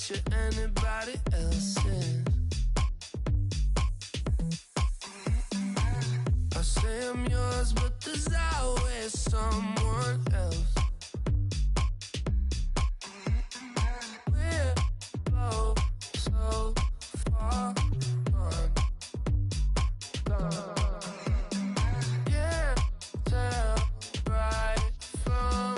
picture anybody else's. I say I'm yours, but there's always someone else. We're both so far gone. Can't tell right from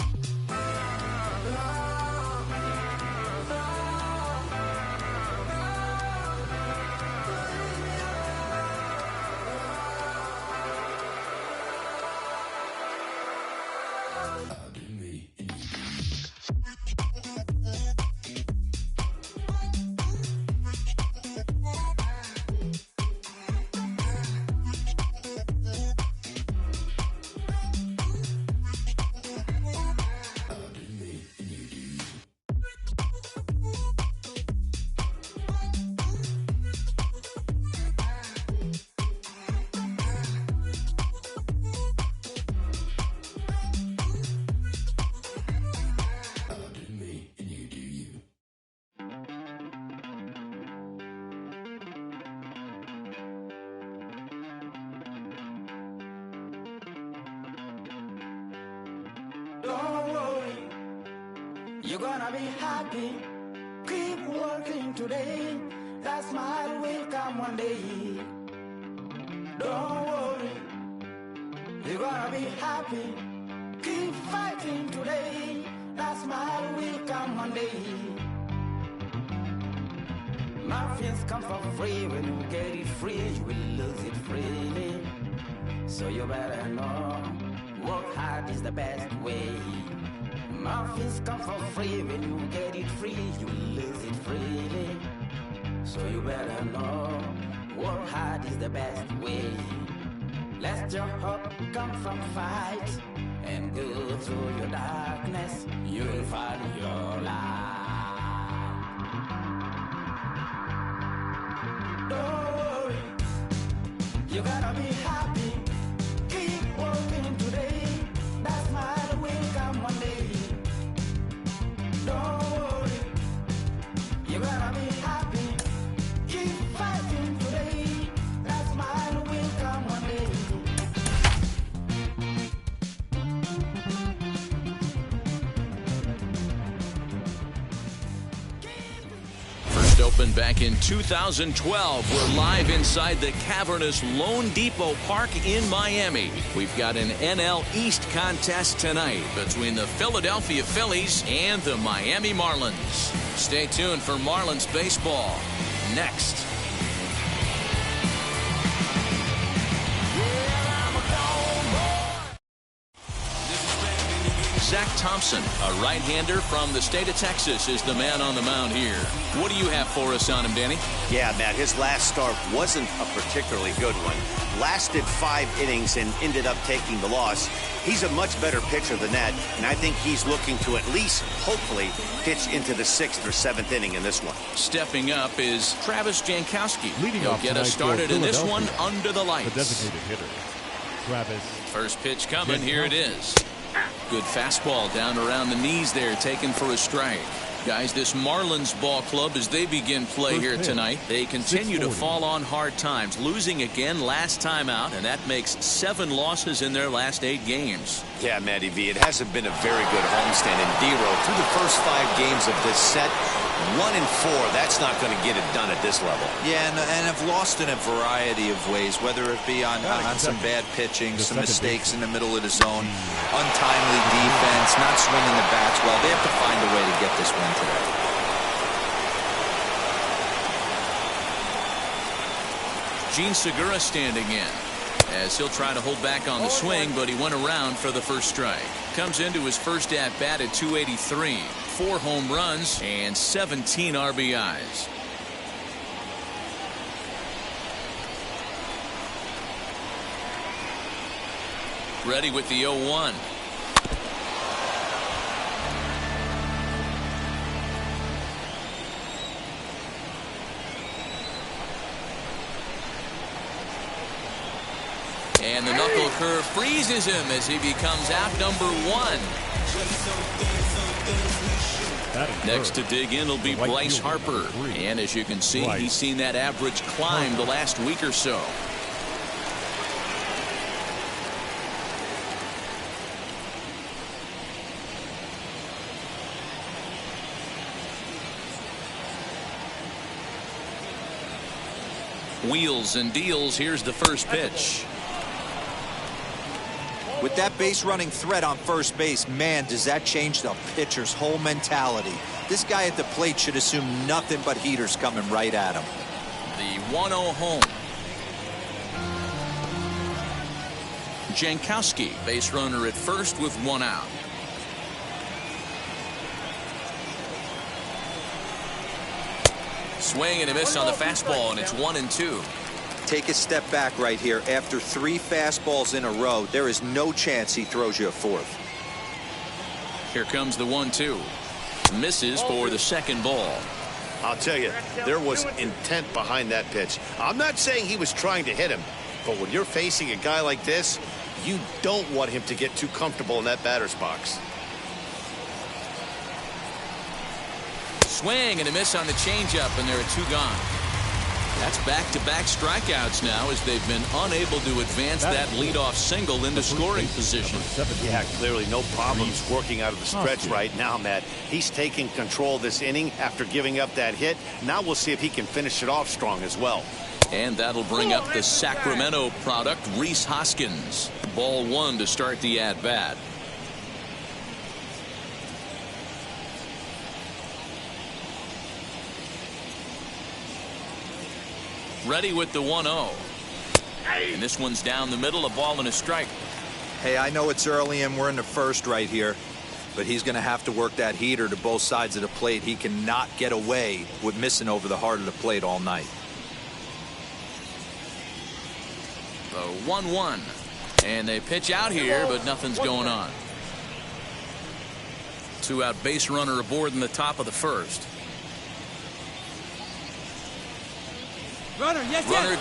Don't worry, you're gonna be happy. Keep working today. That smile will come one day. Don't worry, you're gonna be happy. Keep fighting today. That smile will come one day. Muffins come for free. When you get it free, you will lose it freely. So you better know, work hard is the best way. Muffins come for free. When you get it free, you lose it freely. So you better know, work hard is the best way. Let your hope come from fight and go through your darkness. You will find your light. Don't worry, you gotta be happy. Keep working today. That smile will come one day. Don't worry, you gotta be happy. Keep fighting today. That smile will come one day. First opened back in 2012. We're live inside the cavernous Lone Depot Park in Miami. We've got an NL East contest tonight between the Philadelphia Phillies and the Miami Marlins. Stay tuned for Marlins baseball next. Zach Thompson, a right-hander from the state of Texas, is the man on the mound here. What do you have for us on him, Danny? Yeah, Matt, his last start wasn't a particularly good one. Lasted 5 innings and ended up taking the loss. He's a much better pitcher than that, and I think he's looking to at least, hopefully, pitch into the 6th or 7th inning in this one. Stepping up is Travis Jankowski. He'll get us started in this one under the lights. The designated hitter, Travis. First pitch coming. Here it is. Good fastball down around the knees there, taken for a strike. Guys, this Marlins ball club, as they begin play here tonight, they continue to fall on hard times, losing again last time out, and that makes 7 losses in their last 8 games. Yeah, Matty V, it hasn't been a very good homestand, and D-Row, through the first 5 games of this set, 1-4, that's not going to get it done at this level. Yeah, and have lost in a variety of ways, whether it be on some bad pitching, some mistakes in the middle of the zone, untimely defense, not swinging the bats well. They have to find a way to get this win today. Gene Segura standing in, as he'll try to hold back on the swing, but he went around for the first strike. Comes into his first at-bat at 283. 4 home runs and 17 RBIs. Ready with the 0-1. And the knuckle curve freezes him as he becomes out number 1. Next to dig in will be Bryce Harper. And as you can see, he's seen that average climb the last week or so. Wheels and deals. Here's the first pitch. With that base running threat on first base, man, does that change the pitcher's whole mentality. This guy at the plate should assume nothing but heaters coming right at him. The 1-0 home. Jankowski, base runner at first with one out. Swing and a miss on the fastball, and it's 1-2. Take a step back right here. After 3 fastballs in a row, there is no chance he throws you a fourth. Here comes the 1-2. Misses for the second ball. I'll tell you, there was intent behind that pitch. I'm not saying he was trying to hit him, but when you're facing a guy like this, you don't want him to get too comfortable in that batter's box. Swing and a miss on the changeup, and there are 2 gone. That's back-to-back strikeouts now as they've been unable to advance that leadoff single into scoring position. Yeah, clearly no problems working out of the stretch right now, Matt. He's taking control of this inning after giving up that hit. Now we'll see if he can finish it off strong as well. And that'll bring up the Sacramento product, Rhys Hoskins. Ball 1 to start the at-bat. Ready with the 1-0. And this one's down the middle, a ball and a strike. Hey, I know it's early and we're in the first right here, but he's going to have to work that heater to both sides of the plate. He cannot get away with missing over the heart of the plate all night. The 1-1. And they pitch out here, but nothing's going on. 2-out base runner aboard in the top of the first. Runner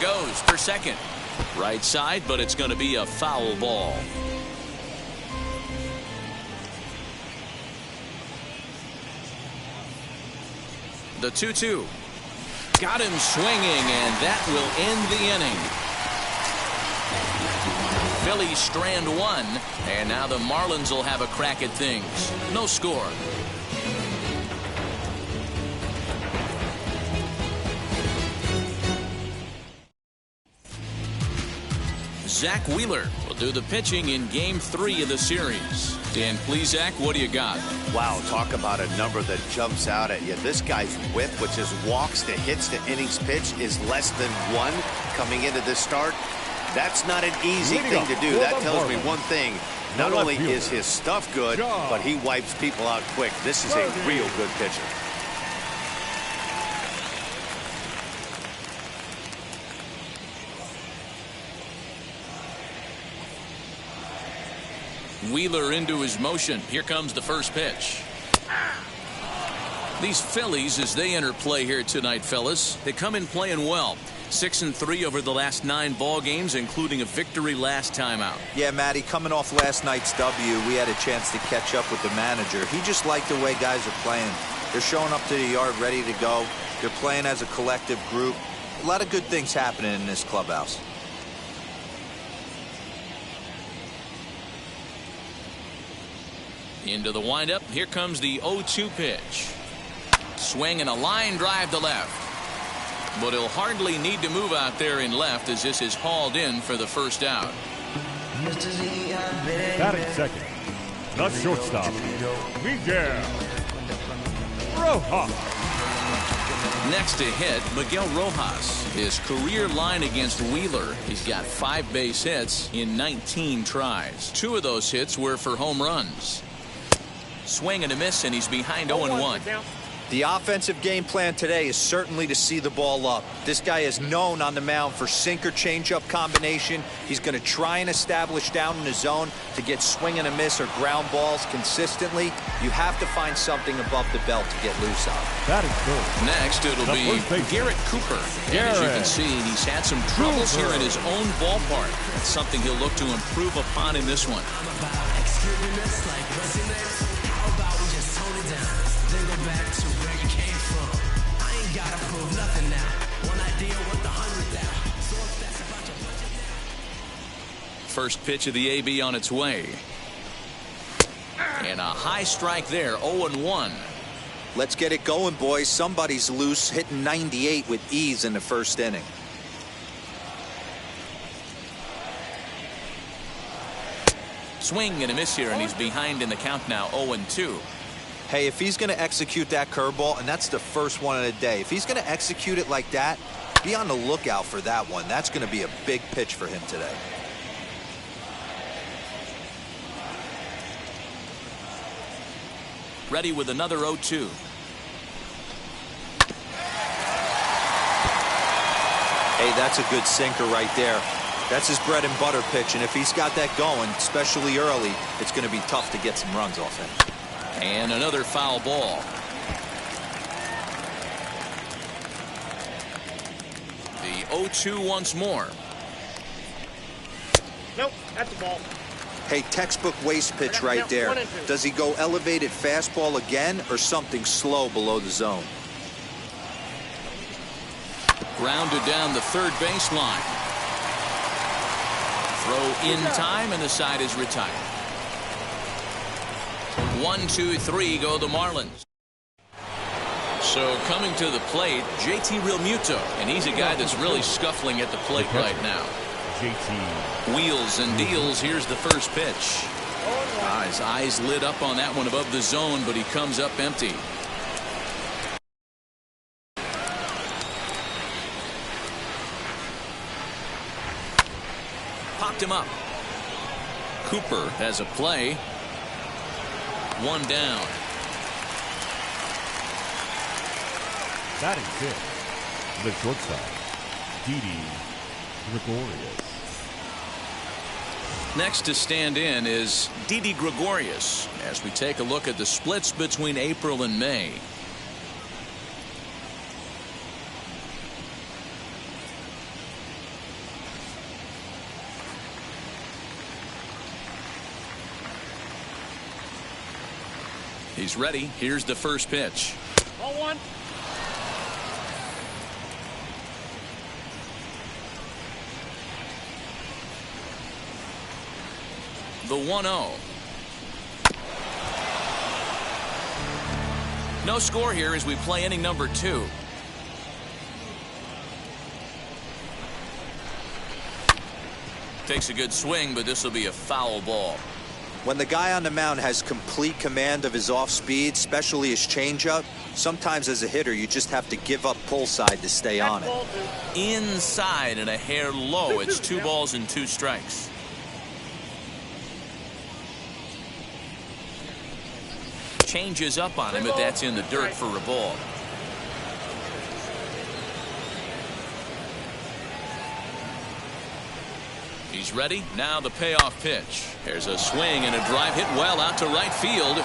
goes for second. Right side, but it's going to be a foul ball. The 2-2. Got him swinging, and that will end the inning. Phillies strand 1, and now the Marlins will have a crack at things. No score. Zach Wheeler will do the pitching in Game 3 of the series. Dan, please, Zach, what do you got? Wow, talk about a number that jumps out at you. This guy's whip, which is walks to hits to innings pitch, is less than 1 coming into this start. That's not an easy thing to do. That tells me one thing. Not only is his stuff good, but he wipes people out quick. This is a real good pitcher. Wheeler into his motion. Here comes the first pitch. These Phillies, as they enter play here tonight, fellas, they come in playing well. 6-3 over the last 9 ball games, including a victory last time out. Yeah, Matty, coming off last night's W, we had a chance to catch up with the manager. He just liked the way guys are playing. They're showing up to the yard ready to go. They're playing as a collective group. A lot of good things happening in this clubhouse. Into the windup. Here comes the 0-2 pitch. Swing and a line drive to left. But he'll hardly need to move out there in left as this is hauled in for the first out. Batting second, the shortstop, Miguel Rojas. Next to hit, Miguel Rojas. His career line against Wheeler. He's got 5 base hits in 19 tries. 2 of those hits were for home runs. Swing and a miss, and he's behind 0-1. The offensive game plan today is certainly to see the ball up. This guy is known on the mound for sinker changeup combination. He's going to try and establish down in the zone to get swing and a miss or ground balls consistently. You have to find something above the belt to get loose on. That is good. Next, it'll be Garrett Cooper. And as you can see, he's had some troubles here in his own ballpark. That's something he'll look to improve upon in this one. first pitch of the AB on its way. And a high strike there, 0-1. Let's get it going, boys. Somebody's loose, hitting 98 with ease in the first inning. Swing and a miss here, and he's behind in the count now, 0-2. Hey, if he's going to execute that curveball, and that's the first one of the day, if he's going to execute it like that, be on the lookout for that one. That's going to be a big pitch for him today. Ready with another 0-2. Hey, that's a good sinker right there. That's his bread and butter pitch, and if he's got that going, especially early, it's going to be tough to get some runs off him. And another foul ball. The 0-2 once more. Nope, that's a ball. Hey, textbook waste pitch right there. Does he go elevated fastball again or something slow below the zone? Grounded down the third baseline. Throw in time, and the side is retired. 1-2-3 go the Marlins. So coming to the plate, JT Realmuto, and he's a guy that's really scuffling at the plate right now. JT. Wheels and deals. Here's the first pitch. His eyes lit up on that one above the zone, but he comes up empty. Popped him up. Cooper has a play. One down. Batting fifth, the shortstop, Didi Gregorius. Next to stand in is Didi Gregorius as we take a look at the splits between April and May. He's ready. Here's the first pitch. Ball one. The 1-0. No score here as we play inning number 2. Takes a good swing, but this will be a foul ball. When the guy on the mound has complete command of his off speed, especially his changeup, sometimes as a hitter you just have to give up pull side to stay on it. Inside and a hair low. It's 2 balls and 2 strikes. Changes up on him, but that's in the dirt for a ball. He's ready. Now the payoff pitch. There's a swing and a drive hit well out to right field.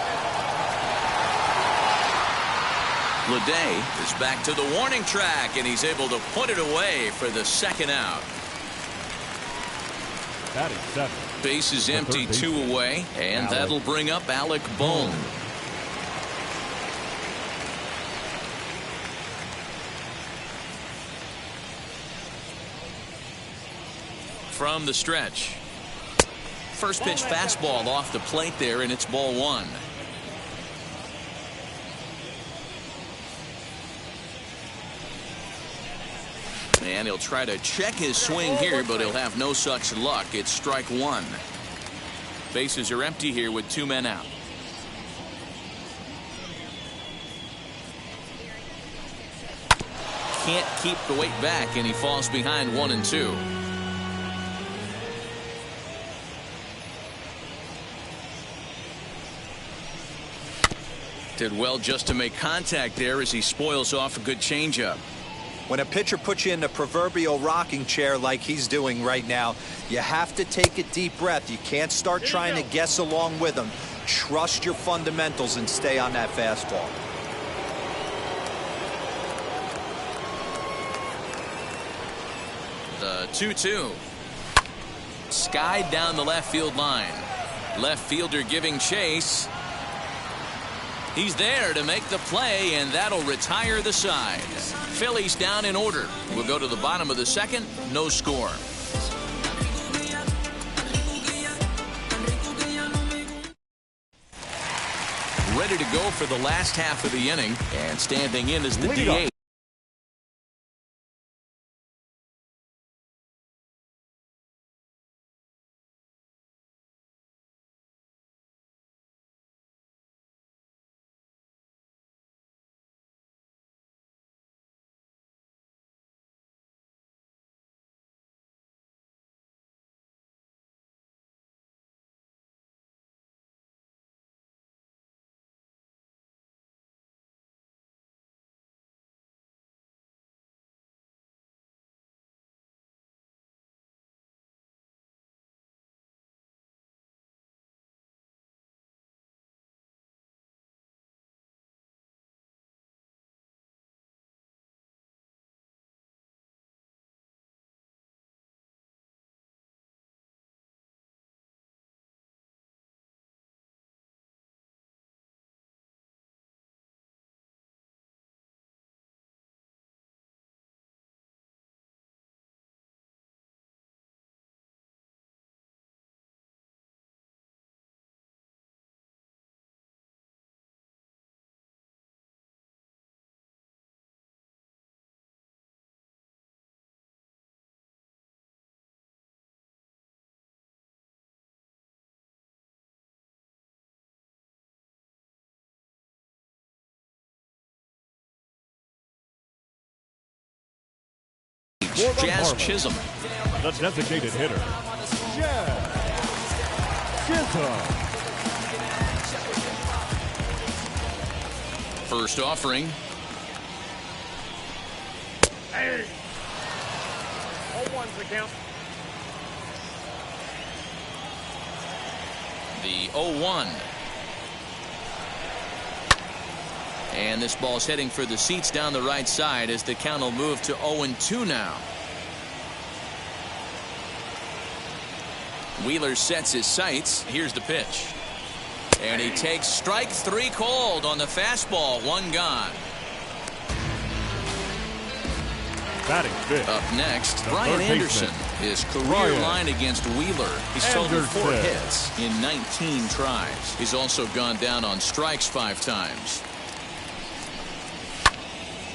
Leday is back to the warning track, and he's able to put it away for the second out. That is 7. Base is empty, 2 away, and that'll bring up Alec Bohm. From the stretch. First pitch fastball off the plate there, and it's ball 1. And he'll try to check his swing here, but he'll have no such luck. It's strike 1. Bases are empty here with 2 men out. Can't keep the weight back, and he falls behind 1-2. Did well just to make contact there as he spoils off a good changeup. When a pitcher puts you in the proverbial rocking chair like he's doing right now, you have to take a deep breath. You can't start trying to guess along with him. Trust your fundamentals and stay on that fastball. The 2-2. Skied down the left field line. Left fielder giving chase. He's there to make the play, and that'll retire the side. Phillies down in order. We'll go to the bottom of the second. No score. ready to go for the last half of the inning, and standing in is the DH. Jazz Chisholm. The designated hitter, Jazz Chisholm. First offering. Hey. 0-1's the count. The 0-1. And this ball's heading for the seats down the right side as the count will move to 0-2 now. Wheeler sets his sights. Here's the pitch. And he takes strike 3 called on the fastball. 1 gone. Batting fifth. Up next, The Brian third Anderson. baseman, His career Brian line against Wheeler. He's totaled 4 Anderson. hits in 19 tries. He's also gone down on strikes 5 times.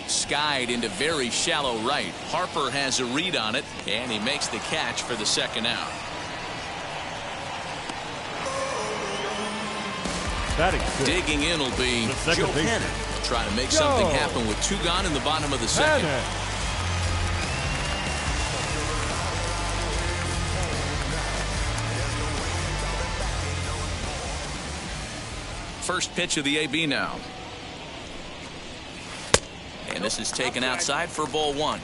Skied into very shallow right. Harper has a read on it, and he makes the catch for the 2nd out. Batting fifth. Digging in will be The second Joe baseman. Pennant. Trying to make something happen with 2 gone in the bottom of the 2nd. Pennant. First pitch of the AB now. And this is taken outside for ball 1.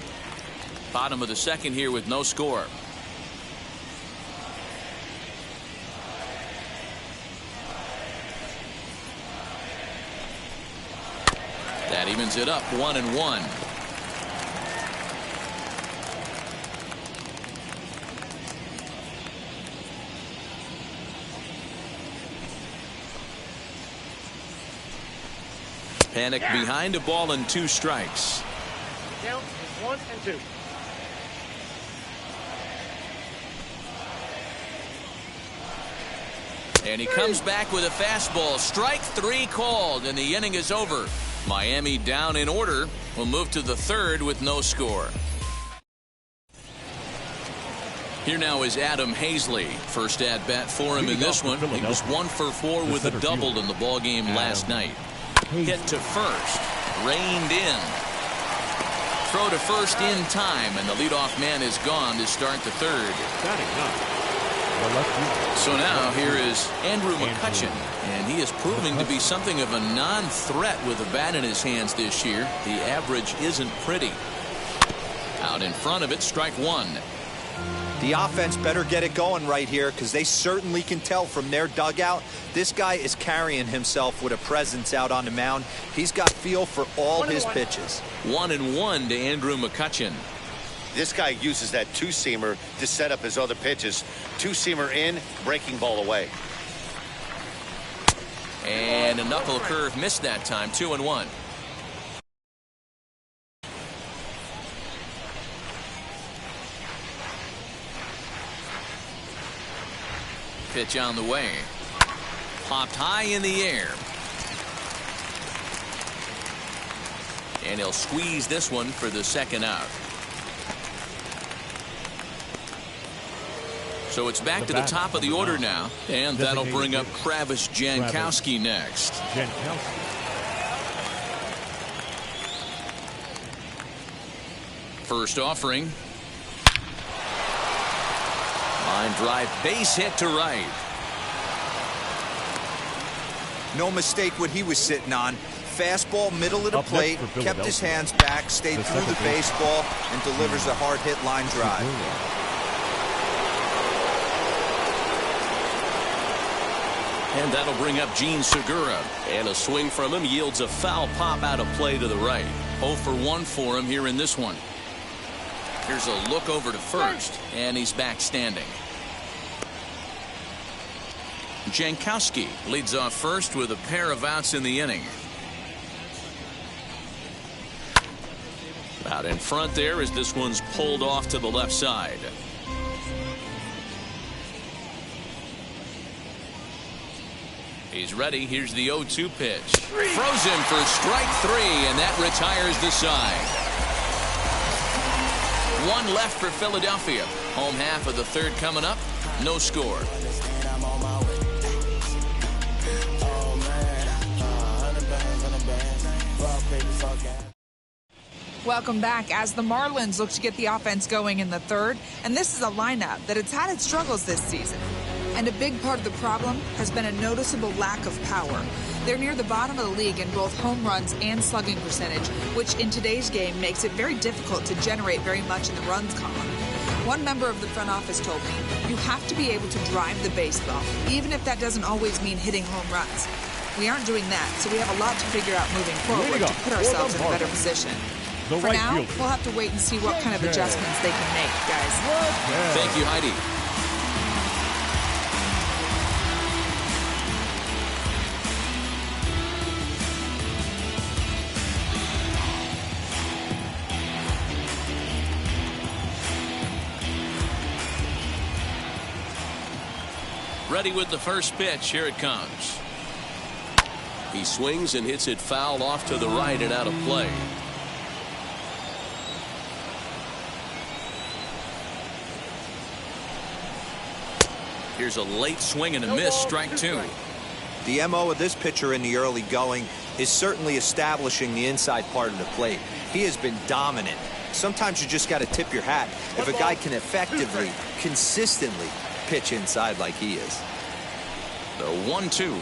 Bottom of the 2nd here with no score. That evens it up 1-1. Panic behind a ball and 2 strikes. Count is 1-2. And he comes back with a fastball. Strike 3 called, and the inning is over. Miami down in order. We'll move to the 3rd with no score. Here now is Adam Hazley. First at bat for him in this one. He was 1 for 4 with a double in the ball game last night. Hit to first. Reined in. Throw to first in time, and the leadoff man is gone to start the 3rd. So now here is Andrew McCutchen, and he is proving to be something of a non-threat with a bat in his hands this year. The average isn't pretty. Out in front of it, strike 1. The offense better get it going right here, because they certainly can tell from their dugout this guy is carrying himself with a presence out on the mound. He's got feel for all his pitches. 1-1 to Andrew McCutchen. This guy uses that 2-seamer to set up his other pitches. 2-seamer in, breaking ball away. And a knuckle curve missed that time. 2-1. Pitch on the way. Popped high in the air. And he'll squeeze this one for the second out. So it's back to the top of the order now. And that'll bring up Travis Jankowski next. First offering. Line drive, base hit to right. No mistake what he was sitting on. Fastball, middle of the plate, kept his hands back, stayed through the baseball, and delivers a hard hit line drive. And that'll bring up Gene Segura. And a swing from him yields a foul pop out of play to the right. 0 for 1 for him here in this one. Here's a look over to first, and he's back standing. Jankowski leads off first with a pair of outs in the inning. Out in front there as this one's pulled off to the left side. He's ready. Here's the 0-2 pitch. Throws him for strike 3, and that retires the side. One left for Philadelphia. Home half of the third coming up. No score. Welcome back as the Marlins look to get the offense going in the third. And this is a lineup that has had its struggles this season. And a big part of the problem has been a noticeable lack of power. They're near the bottom of the league in both home runs and slugging percentage, which in today's game makes it very difficult to generate very much in the runs column. One member of the front office told me, you have to be able to drive the baseball, even if that doesn't always mean hitting home runs. We aren't doing that, so we have a lot to figure out moving forward to put ourselves in a better position. For now, we'll have to wait and see what kind of adjustments they can make, guys. Thank you, Heidi. Ready with the first pitch. Here it comes. He swings and hits it foul off to the right and out of play. Here's a late swing and a miss. Strike 2. The MO of this pitcher in the early going is certainly establishing the inside part of the plate. He has been dominant. Sometimes you just got to tip your hat if a guy can effectively, consistently pitch inside like he is. The 1-2.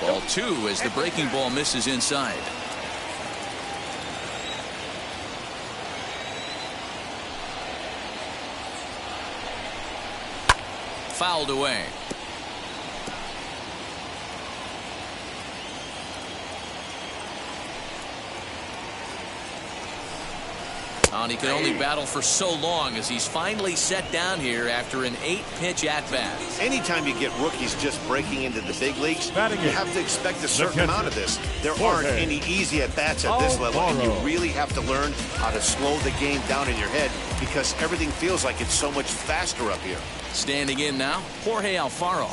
Ball 2 as the breaking ball misses inside. Fouled away. And he could only battle for so long as he's finally set down here after an 8-pitch at-bat. Anytime you get rookies just breaking into the big leagues, you have to expect a certain amount of this. There aren't any easy at-bats at this level, and you really have to learn how to slow the game down in your head because everything feels like it's so much faster up here. Standing in now, Jorge Alfaro.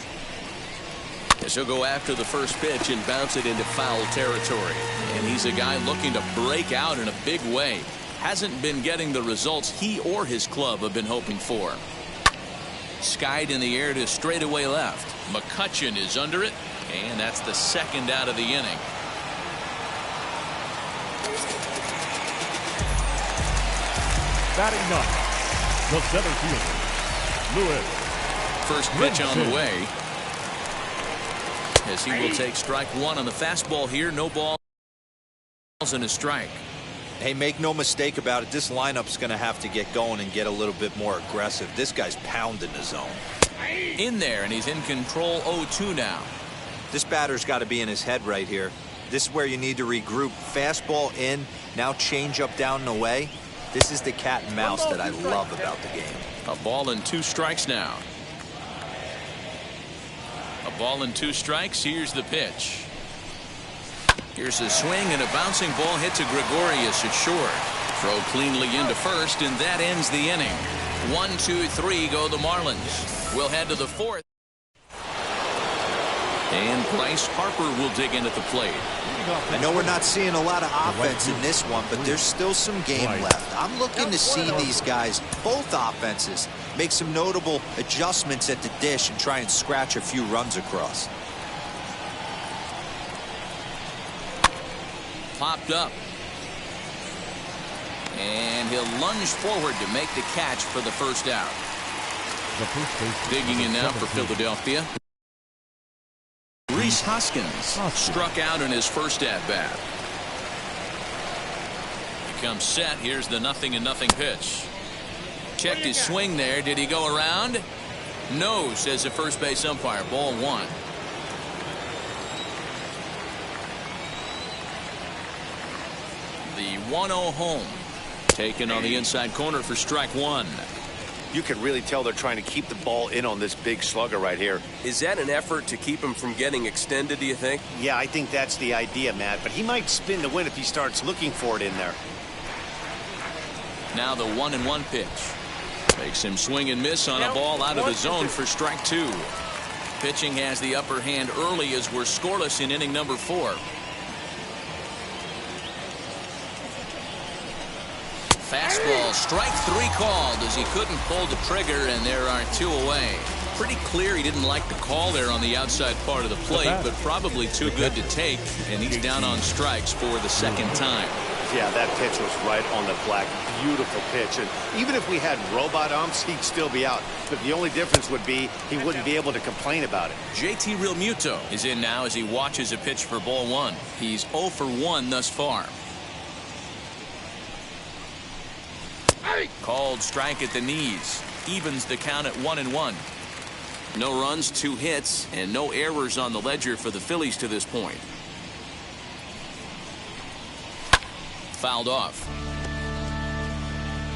As he'll go after the first pitch and bounce it into foul territory. And he's a guy looking to break out in a big way. Hasn't been getting the results he or his club have been hoping for. Skied in the air to straightaway left. McCutchen is under it, and that's the second out of the inning. Batting ninth, the center fielder, Lewis. First pitch on the way. As he will take strike 1 on the fastball here. No balls and a strike. Hey, make no mistake about it. This lineup's going to have to get going and get a little bit more aggressive. This guy's pounding the zone. In there, and he's in control. 0-2 now. This batter's got to be in his head right here. This is where you need to regroup. Fastball in, now change up down and away. This is the cat and mouse that I love about the game. A ball and 2 strikes now. A ball and 2 strikes. Here's the pitch. Here's a swing, and a bouncing ball hit to Gregorius at short. Throw cleanly into first, and that ends the inning. 1, 2, 3 go the Marlins. We'll head to the 4th. And Bryce Harper will dig in at the plate. I know we're not seeing a lot of offense in this one, but there's still some game left. I'm looking to see these guys, both offenses, make some notable adjustments at the dish and try and scratch a few runs across. Popped up. And he'll lunge forward to make the catch for the first out. Digging in now for Philadelphia. Rhys Hoskins struck out in his first at-bat. Becomes set. Here's the 0-0 pitch. Checked his swing there. Did he go around? No, says the first base umpire. Ball 1. The 1-0 home. Taken on the inside corner for strike 1. You can really tell they're trying to keep the ball in on this big slugger right here. Is that an effort to keep him from getting extended, do you think? Yeah, I think that's the idea, Matt. But he might spin to win if he starts looking for it in there. Now the 1-1 pitch. Makes him swing and miss on a ball out of the zone for strike 2. Pitching has the upper hand early as we're scoreless in inning number 4. Fastball, strike 3 called as he couldn't pull the trigger, and there are 2 away. Pretty clear he didn't like the call there on the outside part of the plate, but probably too good to take, and he's down on strikes for the second time. Yeah, that pitch was right on the black. Beautiful pitch. And even if we had robot umps, he'd still be out. But the only difference would be he wouldn't be able to complain about it. JT Realmuto is in now as he watches a pitch for ball 1. He's 0 for 1 thus far. Called strike at the knees. Evens the count at 1-1. No runs, 2 hits, and no errors on the ledger for the Phillies to this point. Fouled off.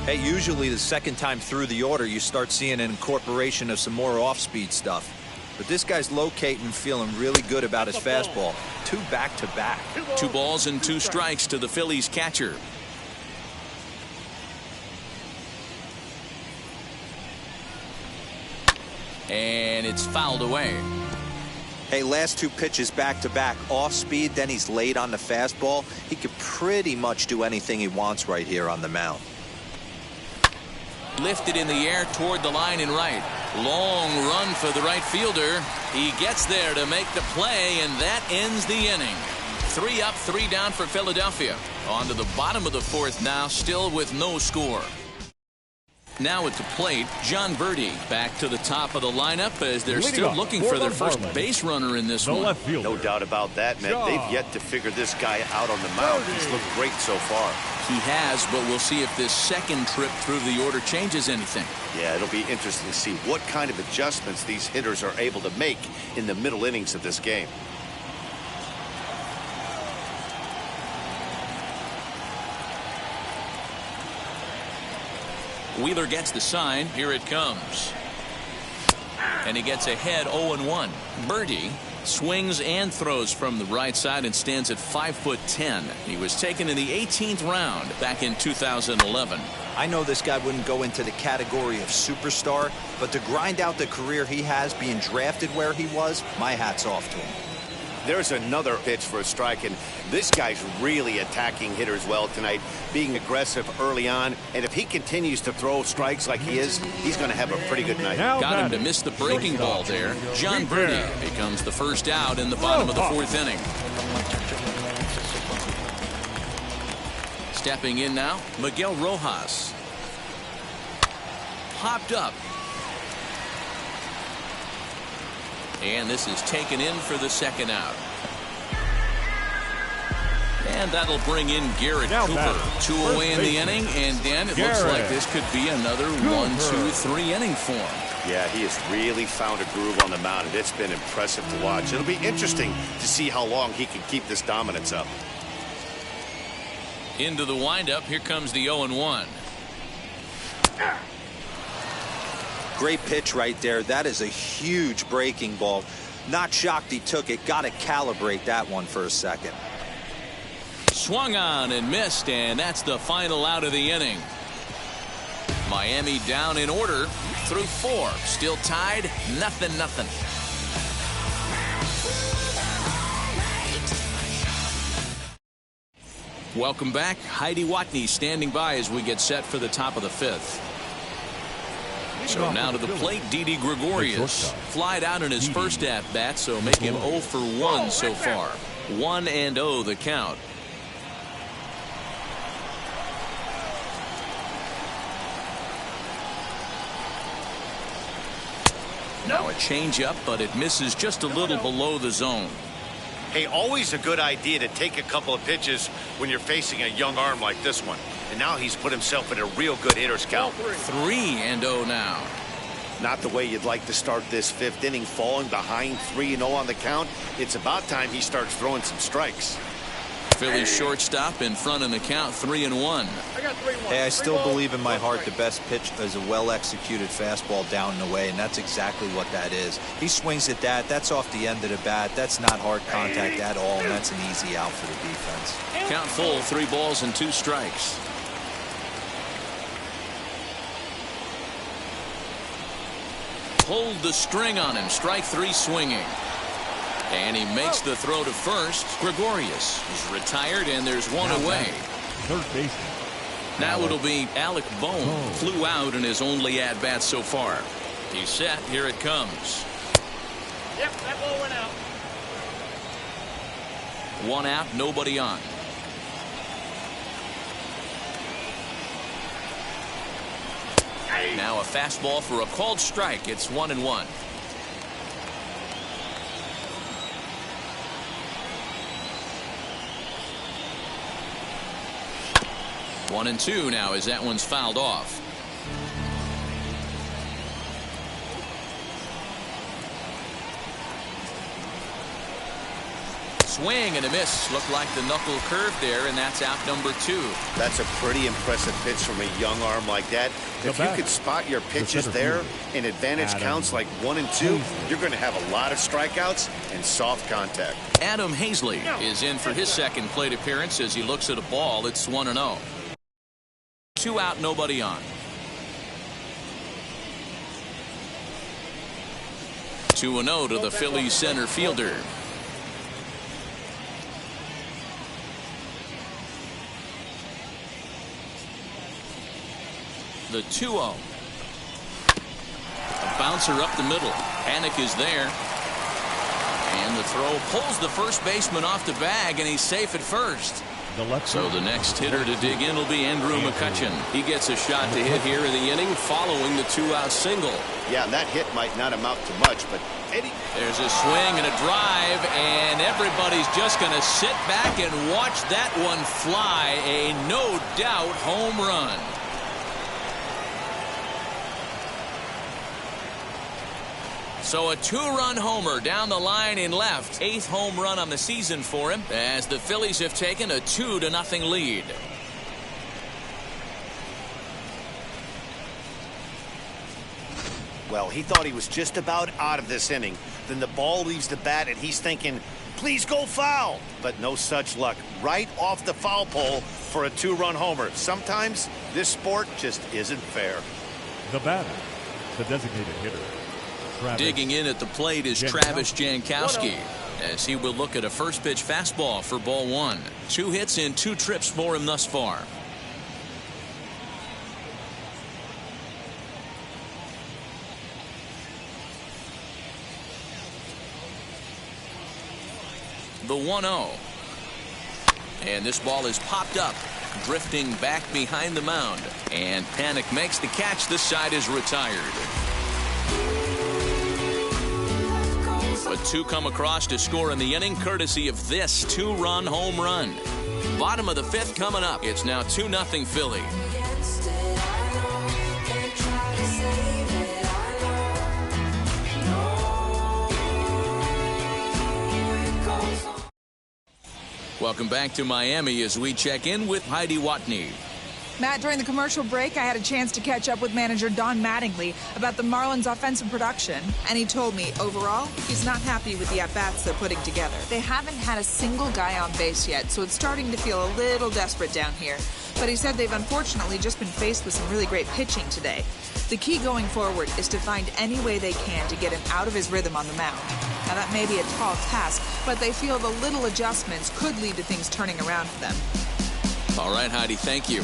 Hey, usually the second time through the order you start seeing an incorporation of some more off-speed stuff. But this guy's locating, feeling really good about his fastball. 2 back-to-back. 2 balls and 2 strikes to the Phillies catcher. And it's fouled away. Hey, last 2 pitches back-to-back. Off-speed, then he's late on the fastball. He could pretty much do anything he wants right here on the mound. Lifted in the air toward the line and right. Long run for the right fielder. He gets there to make the play, and that ends the inning. 3 up, 3 down for Philadelphia. On to the bottom of the 4th now, still with no score. Now at the plate, John Birdie back to the top of the lineup as they're still looking for their first base runner in this one. No doubt about that, man. They've yet to figure this guy out on the mound. He's looked great so far. He has, but we'll see if this second trip through the order changes anything. Yeah, it'll be interesting to see what kind of adjustments these hitters are able to make in the middle innings of this game. Wheeler gets the sign. Here it comes. And he gets ahead 0-1. Birdie swings and throws from the right side and stands at 5'10". He was taken in the 18th round back in 2011. I know this guy wouldn't go into the category of superstar, but to grind out the career he has being drafted where he was, my hat's off to him. There's another pitch for a strike, and this guy's really attacking hitters well tonight, being aggressive early on. And if he continues to throw strikes like he is, he's going to have a pretty good night. Got him to miss the breaking ball there. John Birdie becomes the first out in the bottom of the 4th inning. Stepping in now, Miguel Rojas. Popped up. And this is taken in for the second out. And that'll bring in Garrett Cooper. 2 away in the inning, and Dan, it looks like this could be another 1, 2, 3 inning form. Yeah, he has really found a groove on the mound, and it's been impressive to watch. It'll be interesting to see how long he can keep this dominance up. Into the windup, here comes the 0-1. Great pitch right there. That is a huge breaking ball. Not shocked he took it. Got to calibrate that one for a second. Swung on and missed, and that's the final out of the inning. Miami down in order through 4. Still tied, 0-0. Welcome back. Heidi Watney standing by as we get set for the top of the 5th. So now to the plate, Didi Gregorius. Flied out in his first at-bat, so make him 0 for 1 so far. 1-0 the count. Now a changeup, but it misses just a little below the zone. Hey, always a good idea to take a couple of pitches when you're facing a young arm like this one. And now he's put himself in a real good hitter's count. 3-0 now. Not the way you'd like to start this 5th inning, falling behind 3-0 on the count. It's about time he starts throwing some strikes. Phillies shortstop in front in the count, 3-1. Hey, I still believe in my heart the best pitch is a well-executed fastball down and away, and that's exactly what that is. He swings at that. That's off the end of the bat. That's not hard contact at all, and that's an easy out for the defense. Count full, 3 balls and 2 strikes. Pulled the string on him. Strike 3 swinging. And he makes the throw to first. Gregorius is retired, and there's one away. Third baseman. Now it'll be Alec Bohm. Flew out in his only at-bat so far. He's set. Here it comes. Yep, that ball went out. 1 out, nobody on. Now a fastball for a called strike. It's 1-1. 1-2 now as that one's fouled off. Swing and a miss. Looked like the knuckle curve there, and that's out number 2. That's a pretty impressive pitch from a young arm like that. If you could spot your pitches there in advantage counts like 1 and 2, you're going to have a lot of strikeouts and soft contact. Adam Hazley is in for his second plate appearance as he looks at a ball. It's 1-0. 2 out, nobody on. 2-0 to the Phillies center fielder. The 2-0. A bouncer up the middle. Panic is there. And the throw pulls the first baseman off the bag, and he's safe at first. So the next hitter to dig in will be Andrew McCutchen. He gets a shot to hit here in the inning following the 2-out single. Yeah, and that hit might not amount to much, but Eddie. There's a swing and a drive, and everybody's just going to sit back and watch that one fly. A no-doubt home run. So a 2-run homer down the line in left. 8th home run on the season for him as the Phillies have taken a 2-0 lead. Well, he thought he was just about out of this inning. Then the ball leaves the bat, and he's thinking, please go foul. But no such luck. Right off the foul pole for a 2-run homer. Sometimes this sport just isn't fair. The batter, the designated hitter. Digging in at the plate is Travis Jankowski as he will look at a first pitch fastball for ball 1. 2 hits and 2 trips for him thus far. The 1-0. And this ball is popped up, drifting back behind the mound. And Panic makes the catch. This side is retired. But 2 come across to score in the inning, courtesy of this 2-run home run. Bottom of the 5th coming up. It's now 2-0 Philly. Welcome back to Miami as we check in with Heidi Watney. Matt, during the commercial break, I had a chance to catch up with manager Don Mattingly about the Marlins' offensive production, and he told me, overall, he's not happy with the at-bats they're putting together. They haven't had a single guy on base yet, so it's starting to feel a little desperate down here. But he said they've unfortunately just been faced with some really great pitching today. The key going forward is to find any way they can to get him out of his rhythm on the mound. Now, that may be a tall task, but they feel the little adjustments could lead to things turning around for them. All right, Heidi, thank you.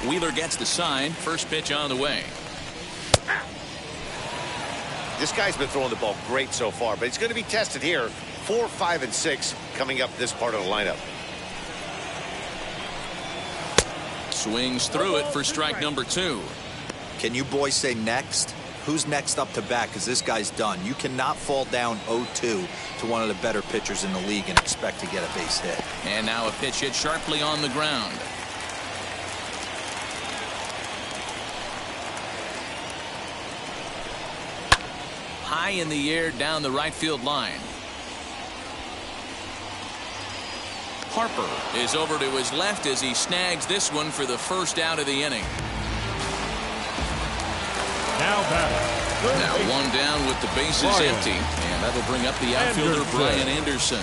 Wheeler gets the sign. First pitch on the way. This guy's been throwing the ball great so far, but he's going to be tested here. 4, 5, and 6 coming up this part of the lineup. Swings through it for strike number 2. Can you boys say next? Who's next up to bat? Because this guy's done. You cannot fall down 0-2 to one of the better pitchers in the league and expect to get a base hit. And now a pitch hit sharply on the ground. High in the air down the right field line. Harper is over to his left as he snags this one for the first out of the inning. Now one down with the bases empty, and that'll bring up the outfielder Brian Anderson.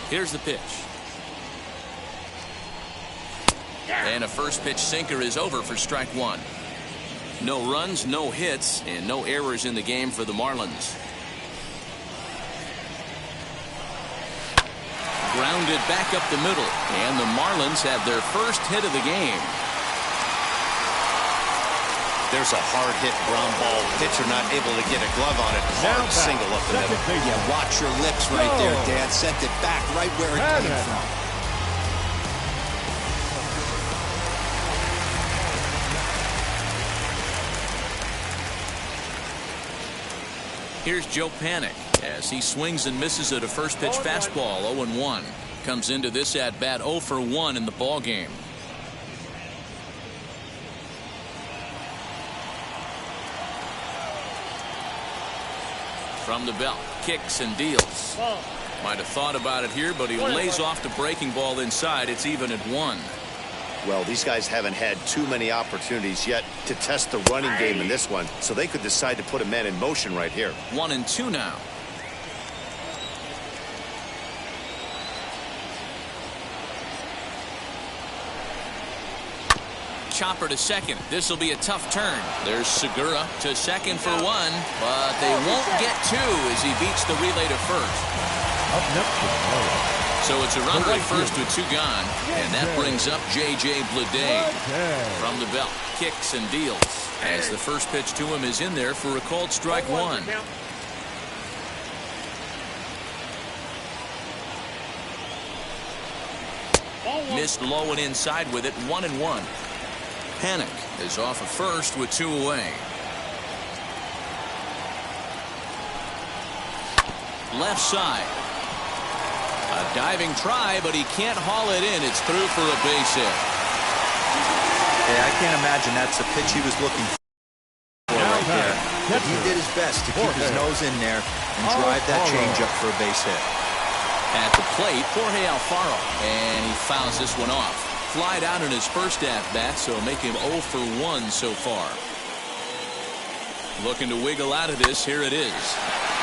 Here's the pitch. And a first pitch sinker is over for strike 1. No runs, no hits, and no errors in the game for the Marlins. Grounded back up the middle, and the Marlins have their first hit of the game. There's a hard hit ground ball. Pitcher not able to get a glove on it. Hard single up the middle. Yeah, watch your lips right there, Dan. Sent it back right where it came from. Here's Joe Panik as he swings and misses at a first pitch fastball. 0-1. Comes into this at bat 0 for 1 in the ball game. From the belt, kicks and deals. Might have thought about it here, but he lays off the breaking ball inside. It's even at 1. Well, these guys haven't had too many opportunities yet to test the running game in this one, so they could decide to put a man in motion right here. 1-2 now. Chopper to second. This will be a tough turn. There's Segura to second for 1, but they won't get 2 as he beats the relay to first. So it's a runner at first with 2 gone, and that brings up J.J. Bleday. From the belt, kicks and deals as the first pitch to him is in there for a called strike 1. Missed low and inside with it. 1-1. Panik is off of first with 2 away. Left side. A diving try, but he can't haul it in. It's through for a base hit. Yeah, I can't imagine that's the pitch he was looking for right there. But he did his best to keep his nose in there and drive that changeup for a base hit. At the plate, Jorge Alfaro, and he fouls this one off. Flied out in his first at-bat, so make him 0 for 1 so far. Looking to wiggle out of this. Here it is.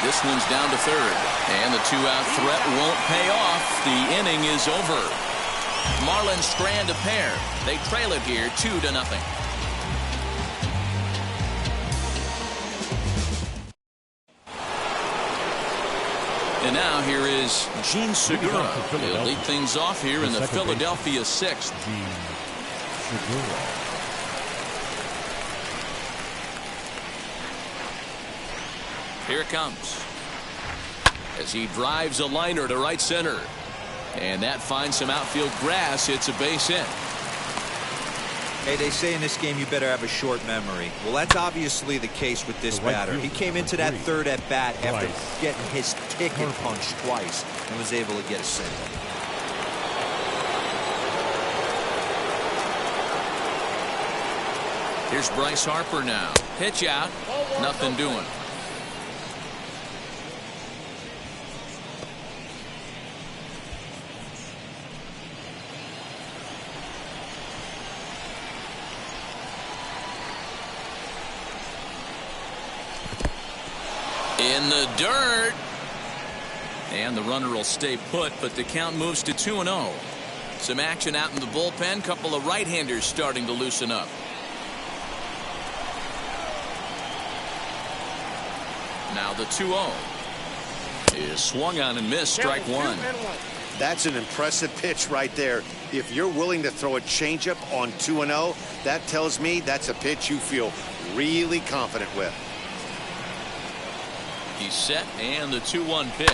This one's down to third, and the 2-out threat won't pay off. The inning is over. Marlins strand a pair. They trail it here 2-0. And now here is Gene Segura. He'll lead things off here in the Philadelphia sixth. Here it comes as he drives a liner to right center. And that finds some outfield grass. It's a base hit. Hey, they say in this game you better have a short memory. Well, that's obviously the case with this batter. He came into that third at bat after getting his ticket punched twice and was able to get a single. Here's Bryce Harper now. Pitch out. Nothing doing. In the dirt. And the runner will stay put, but the count moves to 2-0. Some action out in the bullpen. Couple of right-handers starting to loosen up. Now the 2-0 is swung on and missed. Strike one. That's an impressive pitch right there. If you're willing to throw a changeup on 2-0, that tells me that's a pitch you feel really confident with. He's set, and the 2-1 pitch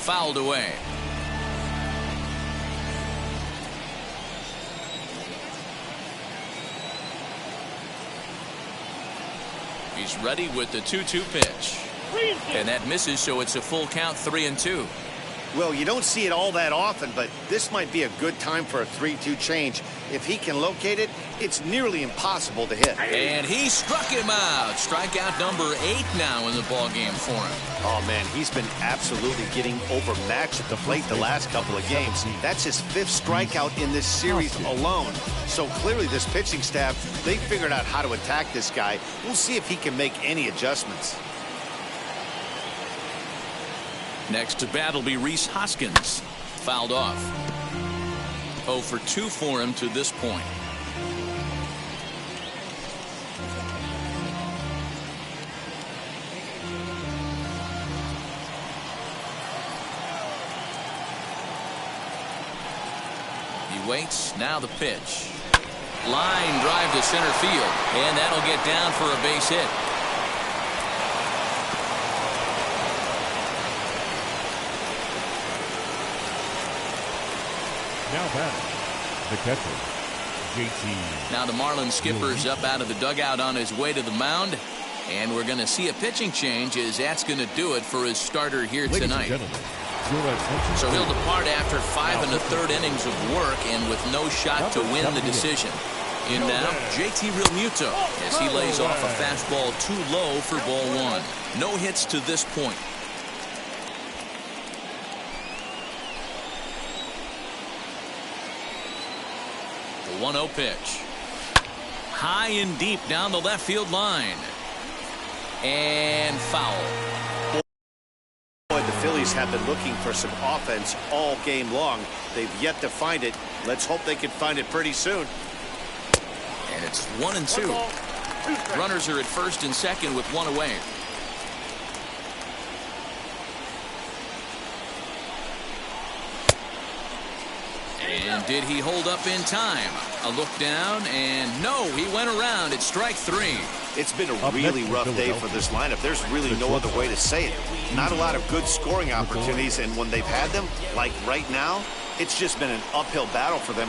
fouled away. He's ready with the 2-2 pitch. And that misses, so it's a full count, 3-2. Well, you don't see it all that often, but this might be a good time for a 3-2 change. If he can locate it, it's nearly impossible to hit. And he struck him out. Strikeout number 8 now in the ballgame for him. Oh, man, he's been absolutely getting overmatched at the plate the last couple of games. That's his 5th strikeout in this series alone. So clearly this pitching staff, they figured out how to attack this guy. We'll see if he can make any adjustments. Next to bat will be Rhys Hoskins. Fouled off. 0 for 2 for him to this point. He waits. Now the pitch. Line drive to center field. And that'll get down for a base hit. Now batting, the catcher, JT. Now the Marlins skipper's up out of the dugout on his way to the mound. And we're going to see a pitching change as that's going to do it for his starter here tonight. So he'll depart after 5 1/3 innings of work and with no shot to win the decision. In now, JT Realmuto as he lays off a fastball too low for ball 1. No hits to this point. The 1-0 pitch. High and deep down the left field line. And foul. Boy, the Phillies have been looking for some offense all game long. They've yet to find it. Let's hope they can find it pretty soon. And it's 1-2. Runners are at first and second with 1 away. And did he hold up in time? A look down, and no, he went around. It's strike 3. It's been a really rough day for this lineup. There's really no other way to say it. Not a lot of good scoring opportunities, and when they've had them, like right now, it's just been an uphill battle for them.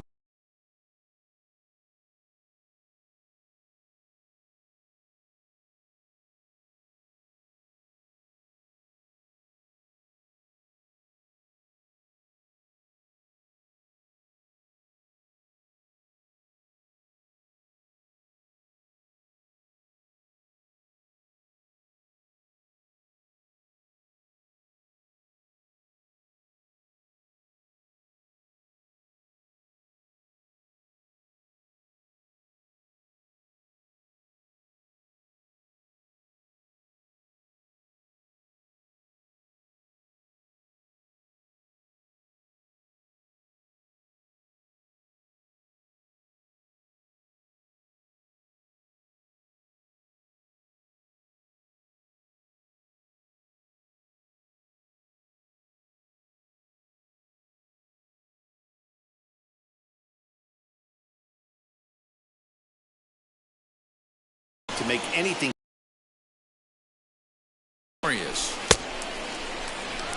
make anything.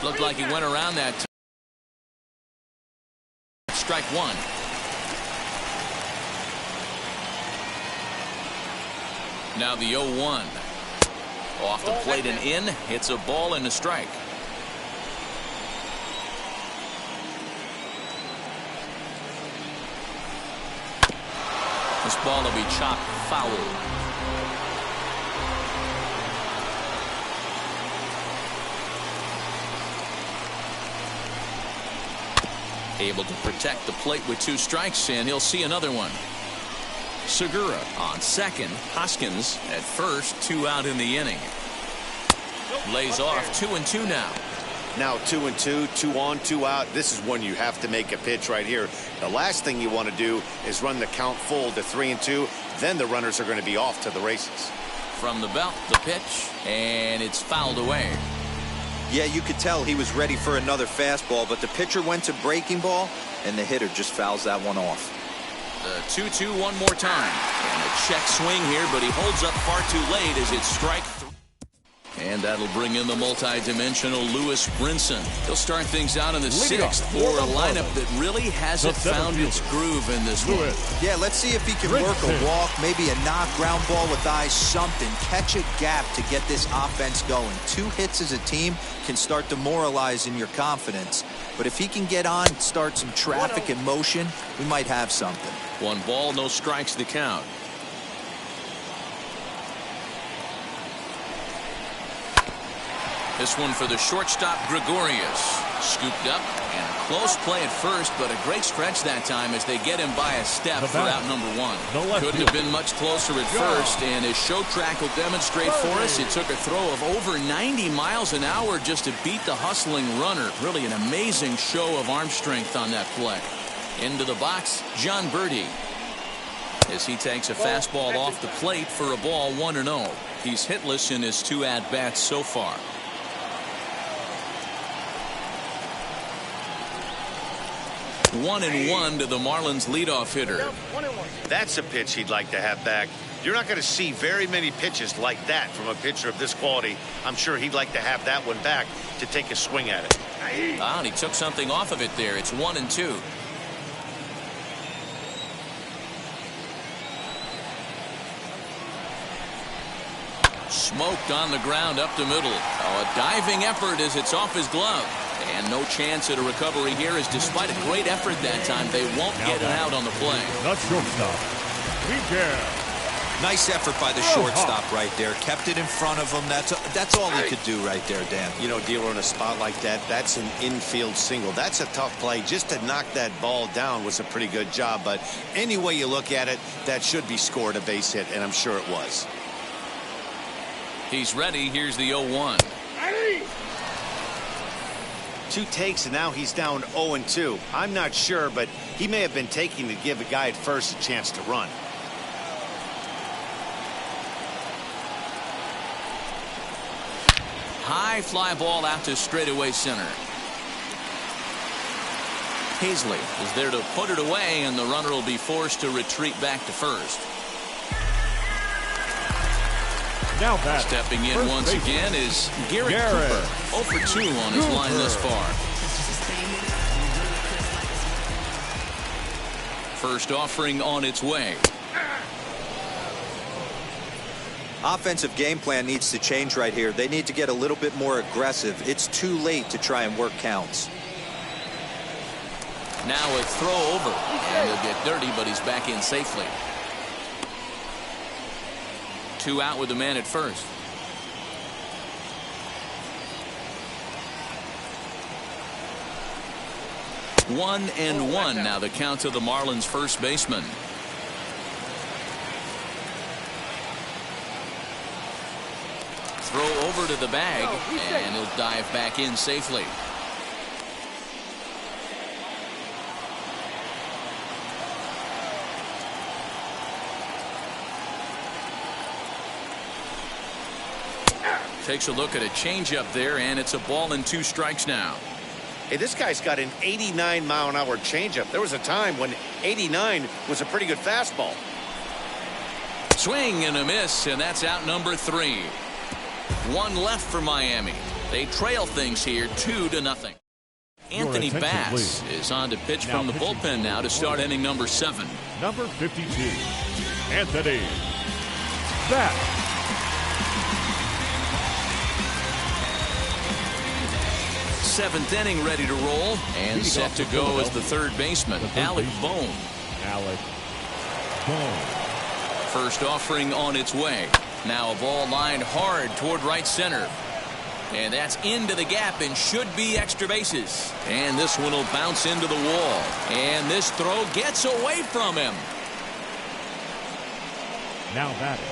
Looked like he went around that time. Strike one. Now the 0-1. Off the plate and in. Hits a ball and a strike. This ball will be chopped foul. Able to protect the plate with 2 strikes, and he'll see another one. Segura on second. Hoskins at first. 2 out in the inning. Lays off 2-2 now. Now 2-2, 2 on, 2 out. This is when you have to make a pitch right here. The last thing you want to do is run the count full to 3-2. Then the runners are going to be off to the races. From the belt, the pitch, and it's fouled away. Yeah, you could tell he was ready for another fastball, but the pitcher went to breaking ball, and the hitter just fouls that one off. The 2-2 one more time. And a check swing here, but he holds up far too late as it's strike 3. And that'll bring in the multi-dimensional Lewis Brinson. He'll start things out in the 6th for a lineup that really hasn't found its groove in this one. Yeah, let's see if he can work a walk, maybe a knock, ground ball with eyes, something. Catch a gap to get this offense going. 2 hits as a team can start demoralizing your confidence. But if he can get on and start some traffic in motion, we might have something. 1 ball, no strikes to count. This one for the shortstop, Gregorius. Scooped up and a close play at first, but a great stretch that time as they get him by a step for out number 1. Couldn't have been much closer at first, and as show track will demonstrate for us, it took a throw of over 90 miles an hour just to beat the hustling runner. Really an amazing show of arm strength on that play. Into the box, John Birdie. As he takes a fastball off the plate for a ball 1-0. He's hitless in his 2 at-bats so far. 1-1 to the Marlins leadoff hitter. That's a pitch he'd like to have back. You're not going to see very many pitches like that from a pitcher of this quality. I'm sure he'd like to have that one back to take a swing at it. And he took something off of it there. It's 1-2. Smoked on the ground up the middle. Oh, a diving effort as it's off his glove. And no chance at a recovery here, as despite a great effort that time, they won't get it out on the play. The shortstop, Nice effort by the shortstop right there. Kept it in front of him. That's all he could do right there, Dan. You know, dealer in a spot like that, that's an infield single. That's a tough play. Just to knock that ball down was a pretty good job. But any way you look at it, that should be scored a base hit, and I'm sure it was. He's ready. Here's the 0-1. 2 takes, and now he's down 0-2. I'm not sure, but he may have been taking to give the guy at first a chance to run. High fly ball out to straightaway center. Paisley is there to put it away, and the runner will be forced to retreat back to first. Now back. Stepping in once again is Garrett Cooper. 0 for 2 on his line thus far. First offering on its way. Offensive game plan needs to change right here. They need to get a little bit more aggressive. It's too late to try and work counts. Now a throw over, and he'll get dirty, but he's back in safely. 2 out with the man at first. One and one now the count to the Marlins first baseman. Throw over to the bag, and he'll dive back in safely. Takes a look at a changeup there, and it's a ball and 2 strikes now. Hey, this guy's got an 89-mile-an-hour changeup. There was a time when 89 was a pretty good fastball. Swing and a miss, and that's out number 3. One left for Miami. They trail things here 2-0. Anthony Bass is on to pitch from the bullpen now to start inning number 7. Number 52, Anthony Bass. Seventh inning ready to roll and set to go as the third baseman, Alec Bohm. First offering on its way. Now a ball lined hard toward right center. And that's into the gap and should be extra bases. And this one will bounce into the wall. And this throw gets away from him. Now batting.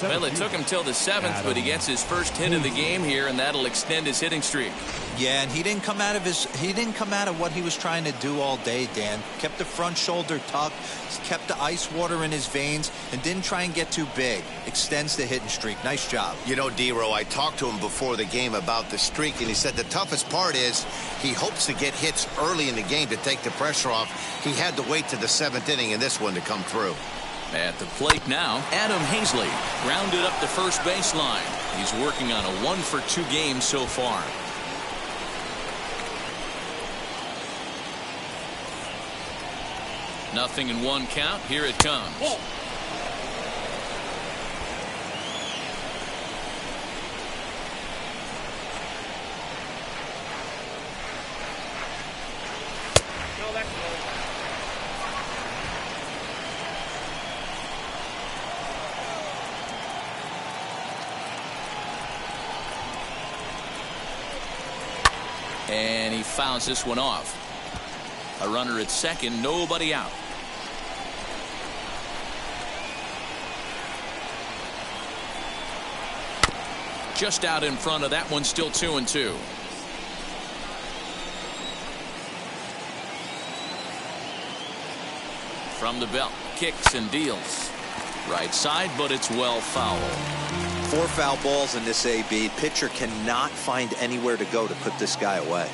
Well, it took him till the 7th, but he gets his first hit of the game here, and that'll extend his hitting streak. Yeah, and he didn't come out of what he was trying to do all day, Dan. Kept the front shoulder tucked, kept the ice water in his veins, and didn't try and get too big. Extends the hitting streak. Nice job. You know, D-Row, I talked to him before the game about the streak, and he said the toughest part is he hopes to get hits early in the game to take the pressure off. He had to wait to the 7th inning in this one to come through. At the plate now, Adam Hazley grounded up the first baseline. He's working on a 1-for-2 game so far. Nothing in one count. Here it comes. Whoa. No, that's low. And he fouls this one off. A runner at second, nobody out. Just out in front of that one, still 2-2. From the belt, kicks and deals. Right side, but it's well fouled. 4 foul balls in this AB. Pitcher cannot find anywhere to go to put this guy away.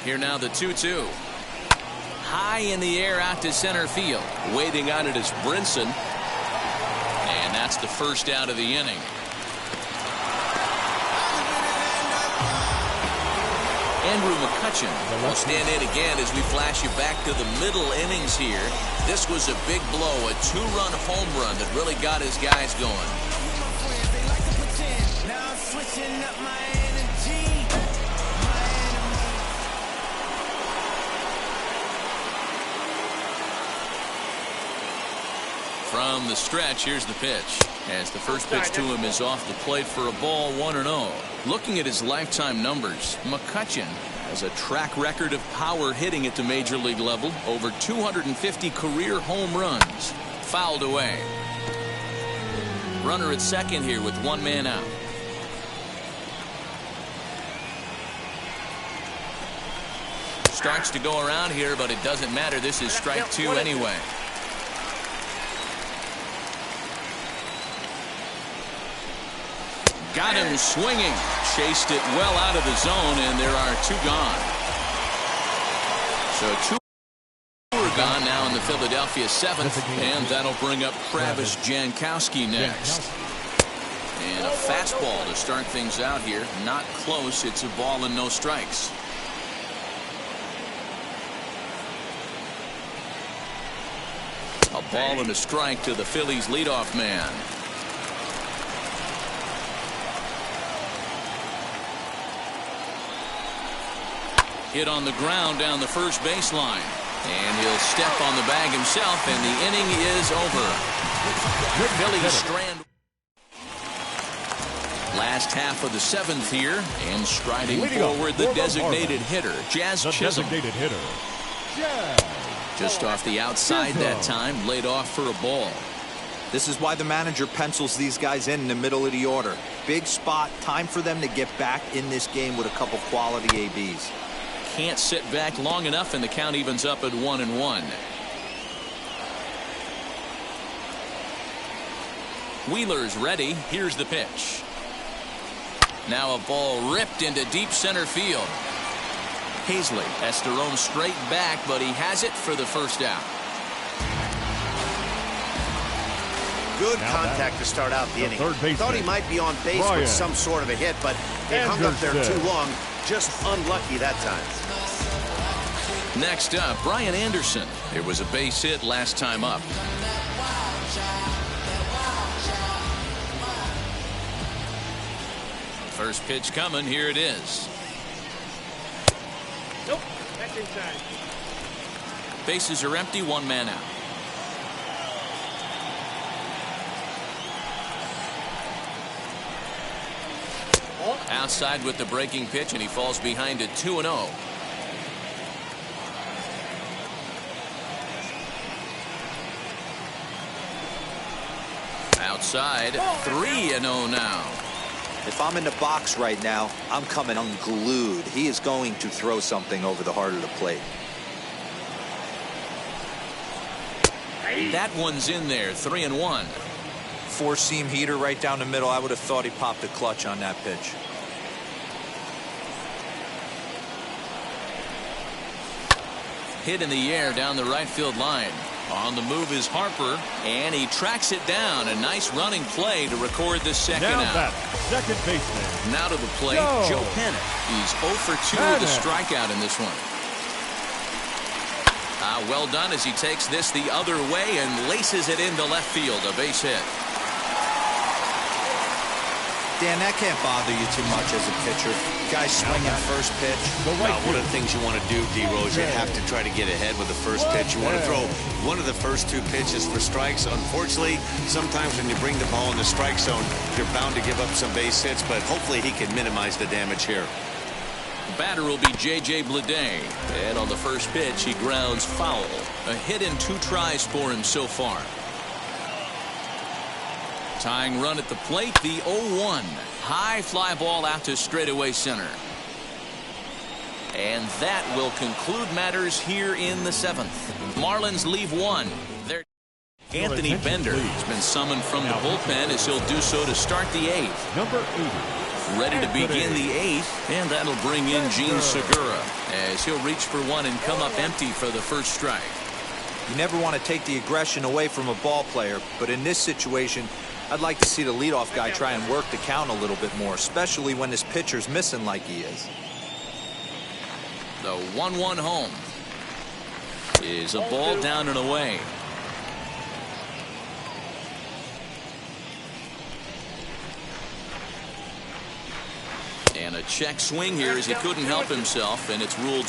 Here now the 2-2. High in the air out to center field. Waiting on it is Brinson. And that's the first out of the inning. Andrew McCutchen will stand in again as we flash you back to the middle innings here. This was a big blow, a 2-run home run that really got his guys going. From the stretch, here's the pitch. As the first pitch to him is off the plate for a ball, 1-0. Looking at his lifetime numbers, McCutchen has a track record of power hitting at the major league level. Over 250 career home runs. Fouled away. Runner at second here with 1 man out. Starts to go around here, but it doesn't matter. This is strike 2 anyway. Got him swinging. Chased it well out of the zone, and there are 2 gone. So 2 are gone now in the Philadelphia 7th, and that'll bring up Travis Jankowski next. And a fastball to start things out here. Not close. It's a ball and no strikes. A ball and a strike to the Phillies leadoff man. Hit on the ground down the first baseline. And he'll step on the bag himself, and the inning is over. Phillies strand. Last half of the 7th here, and striding forward the designated hitter, Jazz Chisholm. Just off the outside that time, laid off for a ball. This is why the manager pencils these guys in the middle of the order. Big spot, time for them to get back in this game with a couple quality ABs. Can't sit back long enough, and the count evens up at 1-1. Wheeler's ready. Here's the pitch. Now a ball ripped into deep center field. Hazley has to roam straight back, but he has it for the first out. Good contact to start out the inning. Thought he might be on base with some sort of a hit, but it hung up there too long. Just unlucky that time. Next up, Brian Anderson. It was a base hit last time up. First pitch coming. Here it is. Nope, that's inside. Bases are empty. One man out. Outside with the breaking pitch, and he falls behind at 2-0. Outside, 3-0 now. If I'm in the box right now, I'm coming unglued. He is going to throw something over the heart of the plate. That one's in there, 3-1. Four-seam heater right down the middle. I would have thought he popped a clutch on that pitch. Hit in the air down the right field line. On the move is Harper, and he tracks it down. A nice running play to record the second out. Second baseman. Now to the plate, Joe Pennant. He's 0 for 2 with a strikeout in this one. Well done as he takes this the other way and laces it into left field. A base hit. Dan, that can't bother you too much as a pitcher. Guy swinging first pitch. One of the things you want to do, D-Rose, you have to try to get ahead with the first pitch. You want to throw one of the first two pitches for strikes. Unfortunately, sometimes when you bring the ball in the strike zone, you're bound to give up some base hits, but hopefully he can minimize the damage here. The batter will be J.J. Bleday, and on the first pitch, he grounds foul. A hit in 2 tries for him so far. Tying run at the plate, the 0-1. High fly ball out to straightaway center. And that will conclude matters here in the 7th. Marlins leave 1. Anthony Bender has been summoned from the bullpen as he'll do so to start the 8th. Number 80. Ready to begin the 8th, and that'll bring in Gene Segura as he'll reach for one and come up empty for the first strike. You never want to take the aggression away from a ball player, but in this situation, I'd like to see the leadoff guy try and work the count a little bit more, especially when this pitcher's missing like he is. The 1-1 home is a ball down and away. And a check swing here as he couldn't help himself, and it's ruled.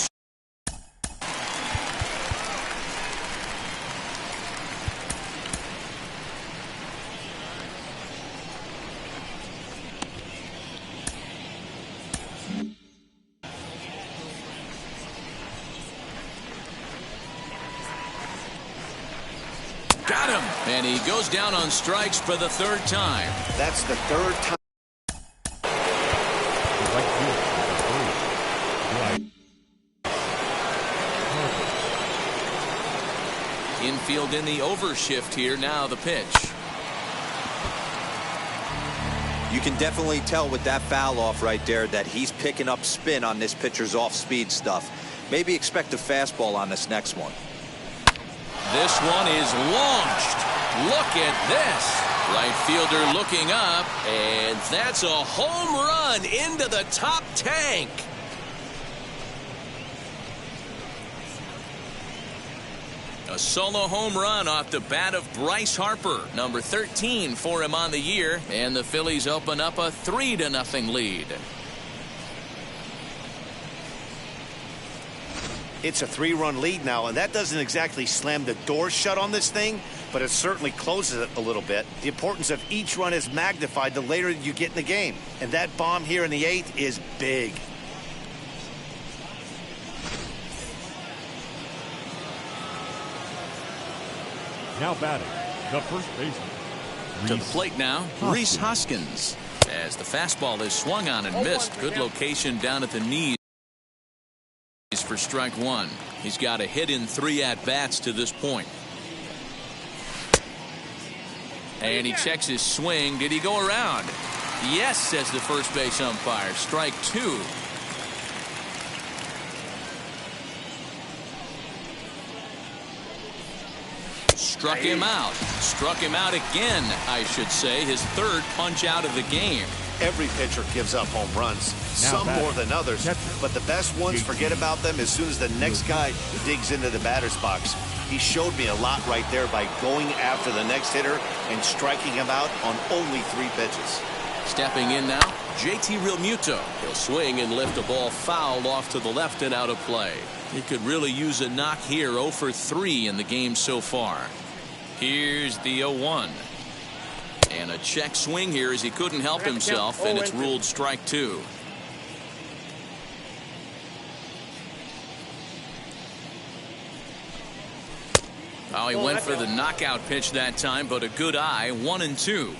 Got him, and he goes down on strikes for the 3rd time. That's the 3rd time. Infield in the overshift here. Now the pitch. You can definitely tell with that foul off right there that he's picking up spin on this pitcher's off-speed stuff. Maybe expect a fastball on this next one. This one is launched. Look at this. Right fielder looking up, and that's a home run into the top tank. A solo home run off the bat of Bryce Harper, number 13 for him on the year, and the Phillies open up a 3-0 lead. It's a 3-run lead now, and that doesn't exactly slam the door shut on this thing, but it certainly closes it a little bit. The importance of each run is magnified the later you get in the game, and that bomb here in the 8th is big. Now batting, the first baseman. To the plate now, Rhys Hoskins. As the fastball is swung on and missed. Good location down at the knees for strike 1. He's got a hit in 3 at-bats to this point. And he checks his swing. Did he go around? Yes, says the first base umpire. Strike 2. Struck him out. Struck him out again, I should say. His third punch out of the game. Every pitcher gives up home runs, some more than others, but the best ones forget about them as soon as the next guy digs into the batter's box. He showed me a lot right there by going after the next hitter and striking him out on only 3 pitches. Stepping in now, JT Realmuto. He'll swing and lift a ball foul off to the left and out of play. He could really use a knock here. 0 for 3 in the game so far. Here's the 0-1. And a check swing here as he couldn't help himself, and it's ruled strike 2. Oh, he went for the knockout pitch that time, but a good eye. 1-2.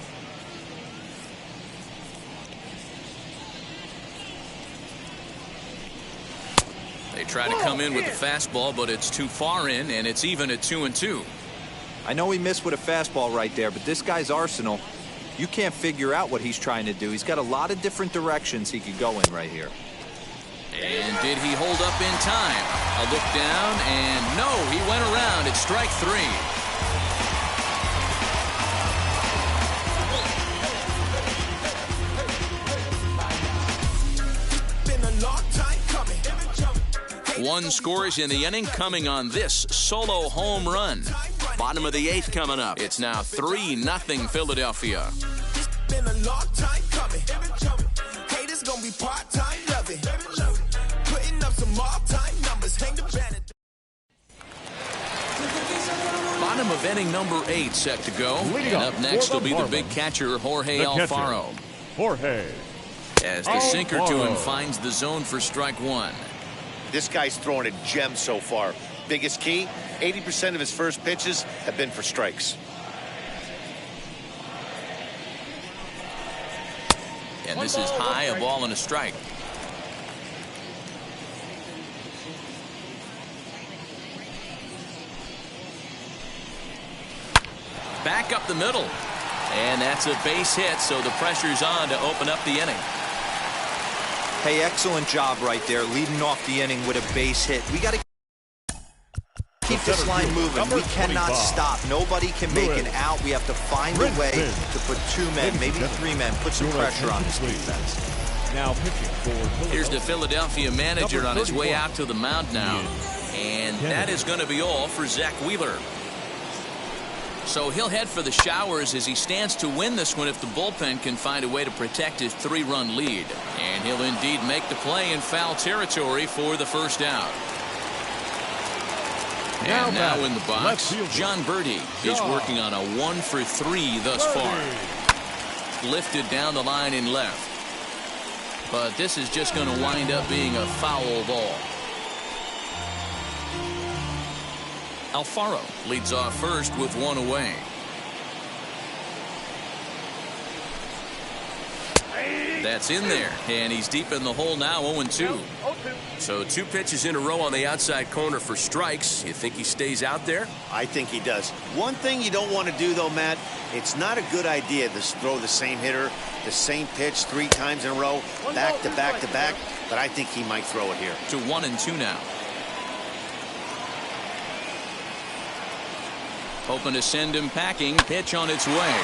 They try to come in with the fastball, but it's too far in, and it's even at 2-2. I know he missed with a fastball right there, but this guy's arsenal, you can't figure out what he's trying to do. He's got a lot of different directions he could go in right here. And did he hold up in time? A look down, and no, he went around. It's strike 3. One scores in the inning, coming on this solo home run. Bottom of the 8th coming up. It's now 3-0 Philadelphia. Been a long time coming. Haters gonna be part-time loving. Putting up some all-time numbers. Hang the banner. Bottom of inning number 8 set to go. And up next will be the big catcher, Jorge Alfaro. Jorge. As the sinker to him finds the zone for strike 1. This guy's throwing a gem so far. Biggest key, 80% of his first pitches have been for strikes. And this is high, a ball and a strike. Back up the middle. And that's a base hit, so the pressure's on to open up the inning. Hey, excellent job right there, leading off the inning with a base hit. We got to keep this line moving. We cannot stop. Nobody can make an out. We have to find a way to put 2 men, maybe 3 men, put some pressure on this defense. Now pitching for Here's the Philadelphia manager on his way out to the mound now. And that is going to be all for Zach Wheeler. So he'll head for the showers as he stands to win this one if the bullpen can find a way to protect his 3-run lead. And he'll indeed make the play in foul territory for the first out. And now in the box, John Birdie is working on a 1 for 3 thus far. Lifted down the line in left. But this is just going to wind up being a foul ball. Alfaro leads off first with 1 away. That's in there, and he's deep in the hole now, 0-2. So 2 pitches in a row on the outside corner for strikes. You think he stays out there? I think he does. One thing you don't want to do, though, Matt, it's not a good idea to throw the same hitter, the same pitch 3 times in a row, back to back to back, but I think he might throw it here. To 1-2 now. Hoping to send him packing. Pitch on its way.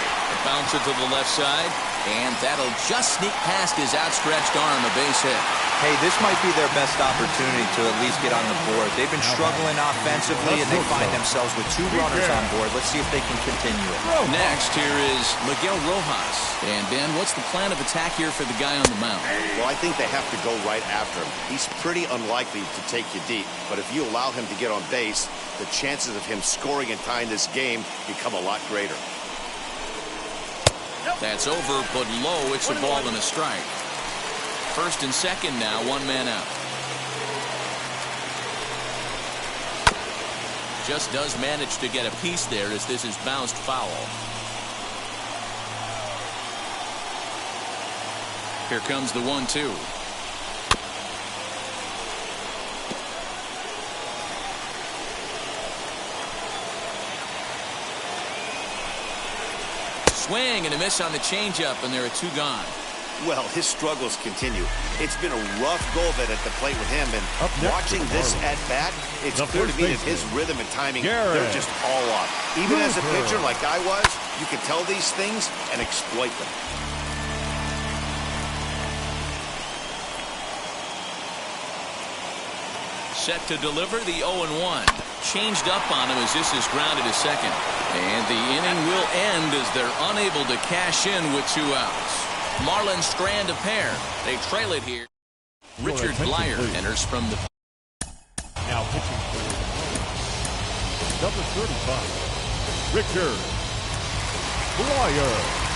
Bounce it to the left side. And that'll just sneak past his outstretched arm. A base hit. Hey, this might be their best opportunity to at least get on the board. They've been struggling offensively, and they find themselves with 2 runners on board. Let's see if they can continue it. Next, here is Miguel Rojas. And, Ben, what's the plan of attack here for the guy on the mound? Well, I think they have to go right after him. He's pretty unlikely to take you deep, but if you allow him to get on base, the chances of him scoring and tying this game become a lot greater. That's over, but low. It's a ball and a strike. First and second now, 1 man out. Just does manage to get a piece there as this is bounced foul. Here comes the 1-2. Swing and a miss on the changeup, and there are 2 gone. Well, his struggles continue. It's been a rough go of it at the plate with him, and watching this at bat, it's clear to me that his rhythm and timing, they're just all off. Even as a pitcher like I was, you can tell these things and exploit them. Set to deliver the 0-1. Changed up on him as this is grounded to second. And the inning will end as they're unable to cash in with 2 outs. Marlins strand a pair. They trail it here. Richard Blyer enters from the... Now pitching for number 35, Richard Blyer.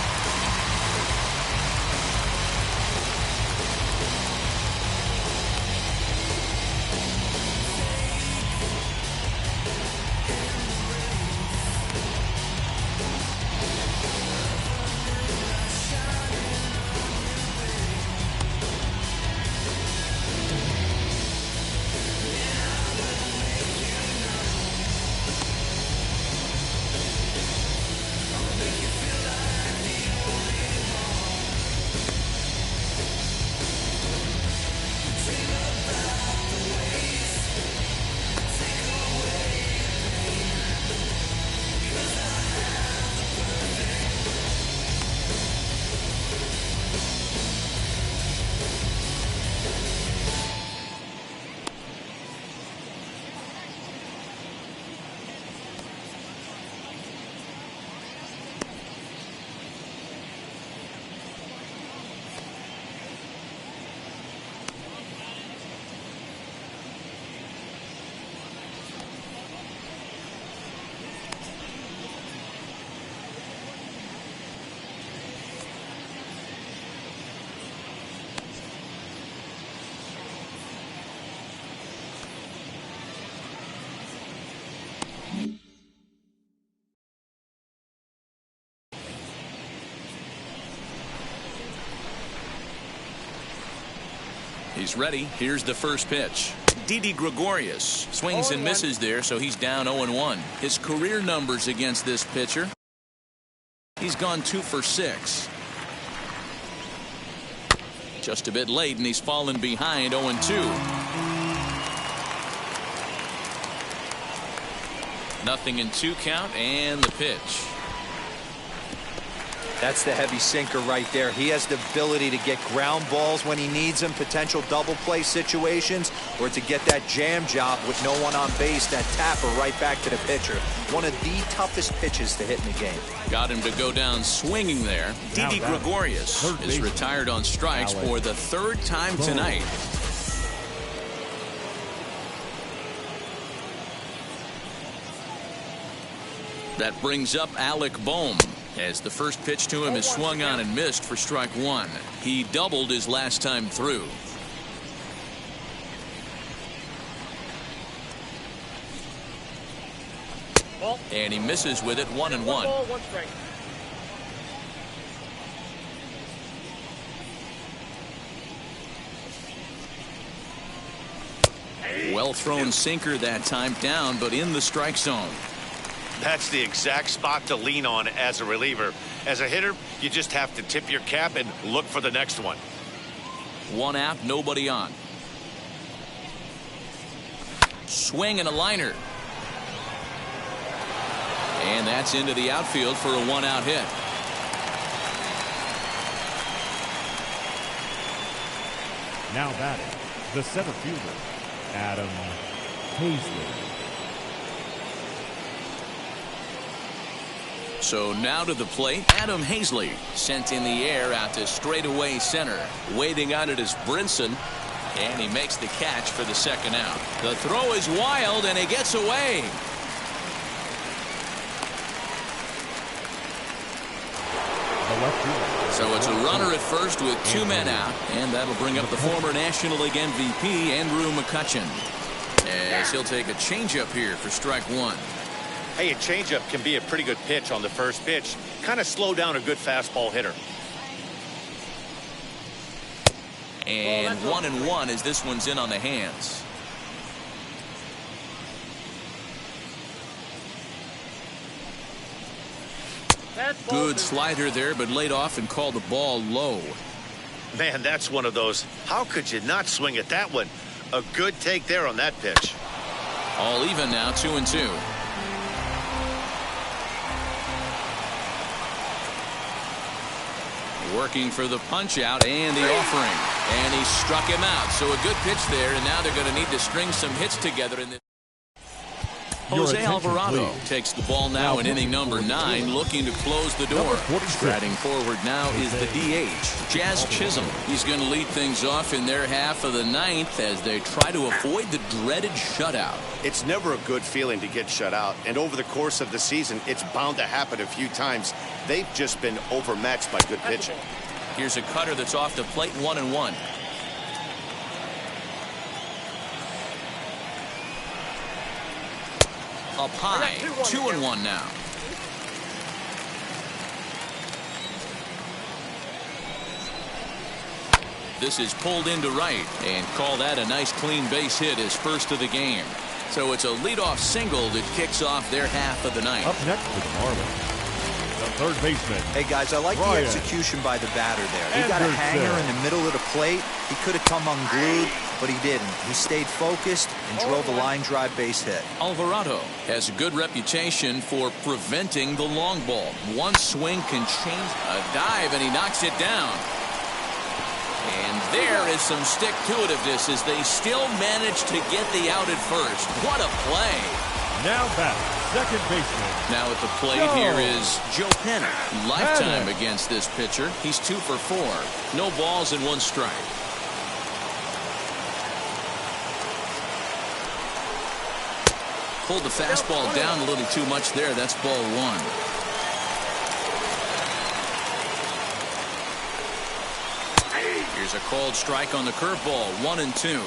He's ready. Here's the first pitch. Didi Gregorius swings and misses there, so he's down 0-1. His career numbers against this pitcher, he's gone 2 for 6. Just a bit late, and he's fallen behind 0-2. Nothing in 2 count, and the pitch. That's the heavy sinker right there. He has the ability to get ground balls when he needs them, potential double play situations, or to get that jam job with no one on base, that tapper right back to the pitcher. One of the toughest pitches to hit in the game. Got him to go down swinging there. Didi Gregorius is retired on strikes for the 3rd time tonight. That brings up Alec Bohm, as the first pitch to him is swung on and missed for strike 1. He doubled his last time through. And he misses with it, 1-1. 1 strike. Well thrown sinker that time, down but in the strike zone. That's the exact spot to lean on as a reliever. As a hitter, you just have to tip your cap and look for the next one. 1 out, nobody on. Swing and a liner. And that's into the outfield for a 1-out hit. Now batting, the center fielder, Adam Hazley. So now to the plate, Adam Hazley sent in the air out to straightaway center. Waiting on it is Brinson, and he makes the catch for the 2nd out. The throw is wild, and he gets away. So it's a runner at first with 2 men out, and that'll bring up the former National League MVP, Andrew McCutchen, as he'll take a changeup here for strike 1. Hey, a changeup can be a pretty good pitch on the first pitch. Kind of slow down a good fastball hitter. And 1-1 as this one's in on the hands. Good slider there, but laid off and called the ball low. Man, that's one of those. How could you not swing at that one? A good take there on that pitch. All even now, 2-2. Working for the punch out and the offering, and he struck him out. So a good pitch there, and now they're going to need to string some hits together in this. Jose Alvarado takes the ball now in inning number 9, looking to close the door. Striding forward now is the DH, Jazz Chisholm. He's going to lead things off in their half of the 9th as they try to avoid the dreaded shutout. It's never a good feeling to get shut out, and over the course of the season, it's bound to happen a few times. They've just been overmatched by good pitching. Here's a cutter that's off the plate, 1-1. Up high, 2-1 now. This is pulled into right, and call that a nice clean base hit, his first of the game. So it's a leadoff single that kicks off their half of the 9th. Up next for the Marlins, the third baseman. Hey guys, I like the execution by the batter there. He got a hanger in the middle of the plate. He could have come unglued, but he didn't. He stayed focused and drove a line drive base hit. Alvarado has a good reputation for preventing the long ball. One swing can change a dive, and he knocks it down. And there is some stick-to-itiveness as they still manage to get the out at first. What a play. Now back, second baseman. Now at the plate here is Joe Penner. Lifetime against this pitcher. He's 2 for 4. No balls and 1 strike. Pulled the fastball down a little too much there. That's ball 1. Here's a called strike on the curveball, 1-2.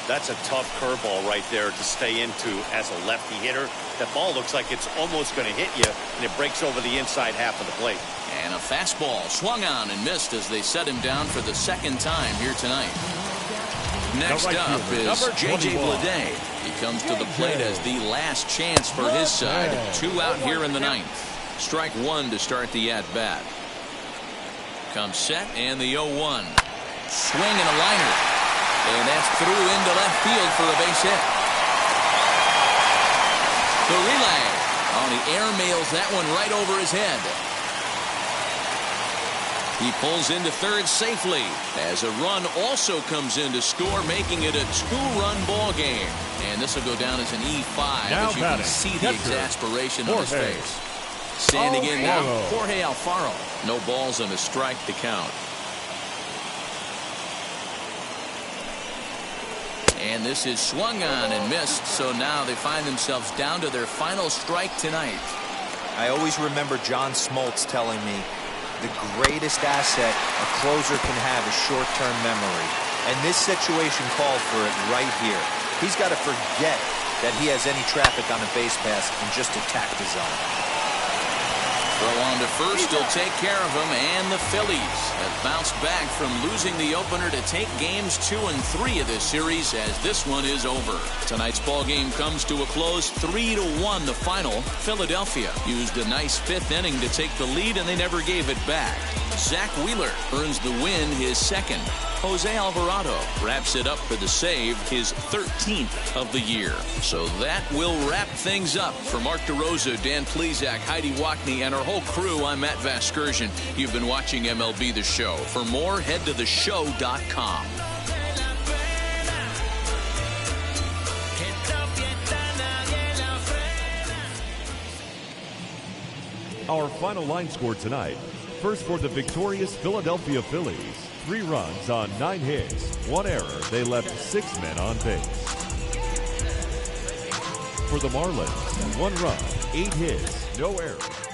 That's a tough curveball right there to stay into as a lefty hitter. That ball looks like it's almost going to hit you, and it breaks over the inside half of the plate. And a fastball swung on and missed as they set him down for the second time here tonight. Next up is J.J. Bleday. He comes to the plate as the last chance for his side. 2 out here in the 9th. Strike 1 to start the at-bat. Comes set and the 0-1. Swing and a liner. And that's through into left field for a base hit. The relay. Oh, he airmails that one right over his head. He pulls into third safely as a run also comes in to score, making it a 2-run ball game. And this will go down as an E5 as you can see the exasperation on his face. Standing in now, Jorge Alfaro. No balls and a strike to count. And this is swung on and missed, so now they find themselves down to their final strike tonight. I always remember John Smoltz telling me the greatest asset a closer can have is short-term memory. And this situation called for it right here. He's got to forget that he has any traffic on a base pass and just attack the zone. Throw on to first, he'll take care of him, and the Phillies have bounced back from losing the opener to take games 2 and 3 of this series as this one is over. Tonight's ball game comes to a close, 3-1 the final. Philadelphia used a nice 5th inning to take the lead, and they never gave it back. Zach Wheeler earns the win, his 2nd. Jose Alvarado wraps it up for the save, his 13th of the year. So that will wrap things up. For Mark DeRosa, Dan Plesac, Heidi Wackney, and our whole crew, I'm Matt Vasgersian. You've been watching MLB The Show. For more, head to theshow.com. Our final line score tonight. First for the victorious Philadelphia Phillies. 3 runs on 9 hits. 1 error. They left 6 men on base. For the Marlins, 1 run, 8 hits, no errors.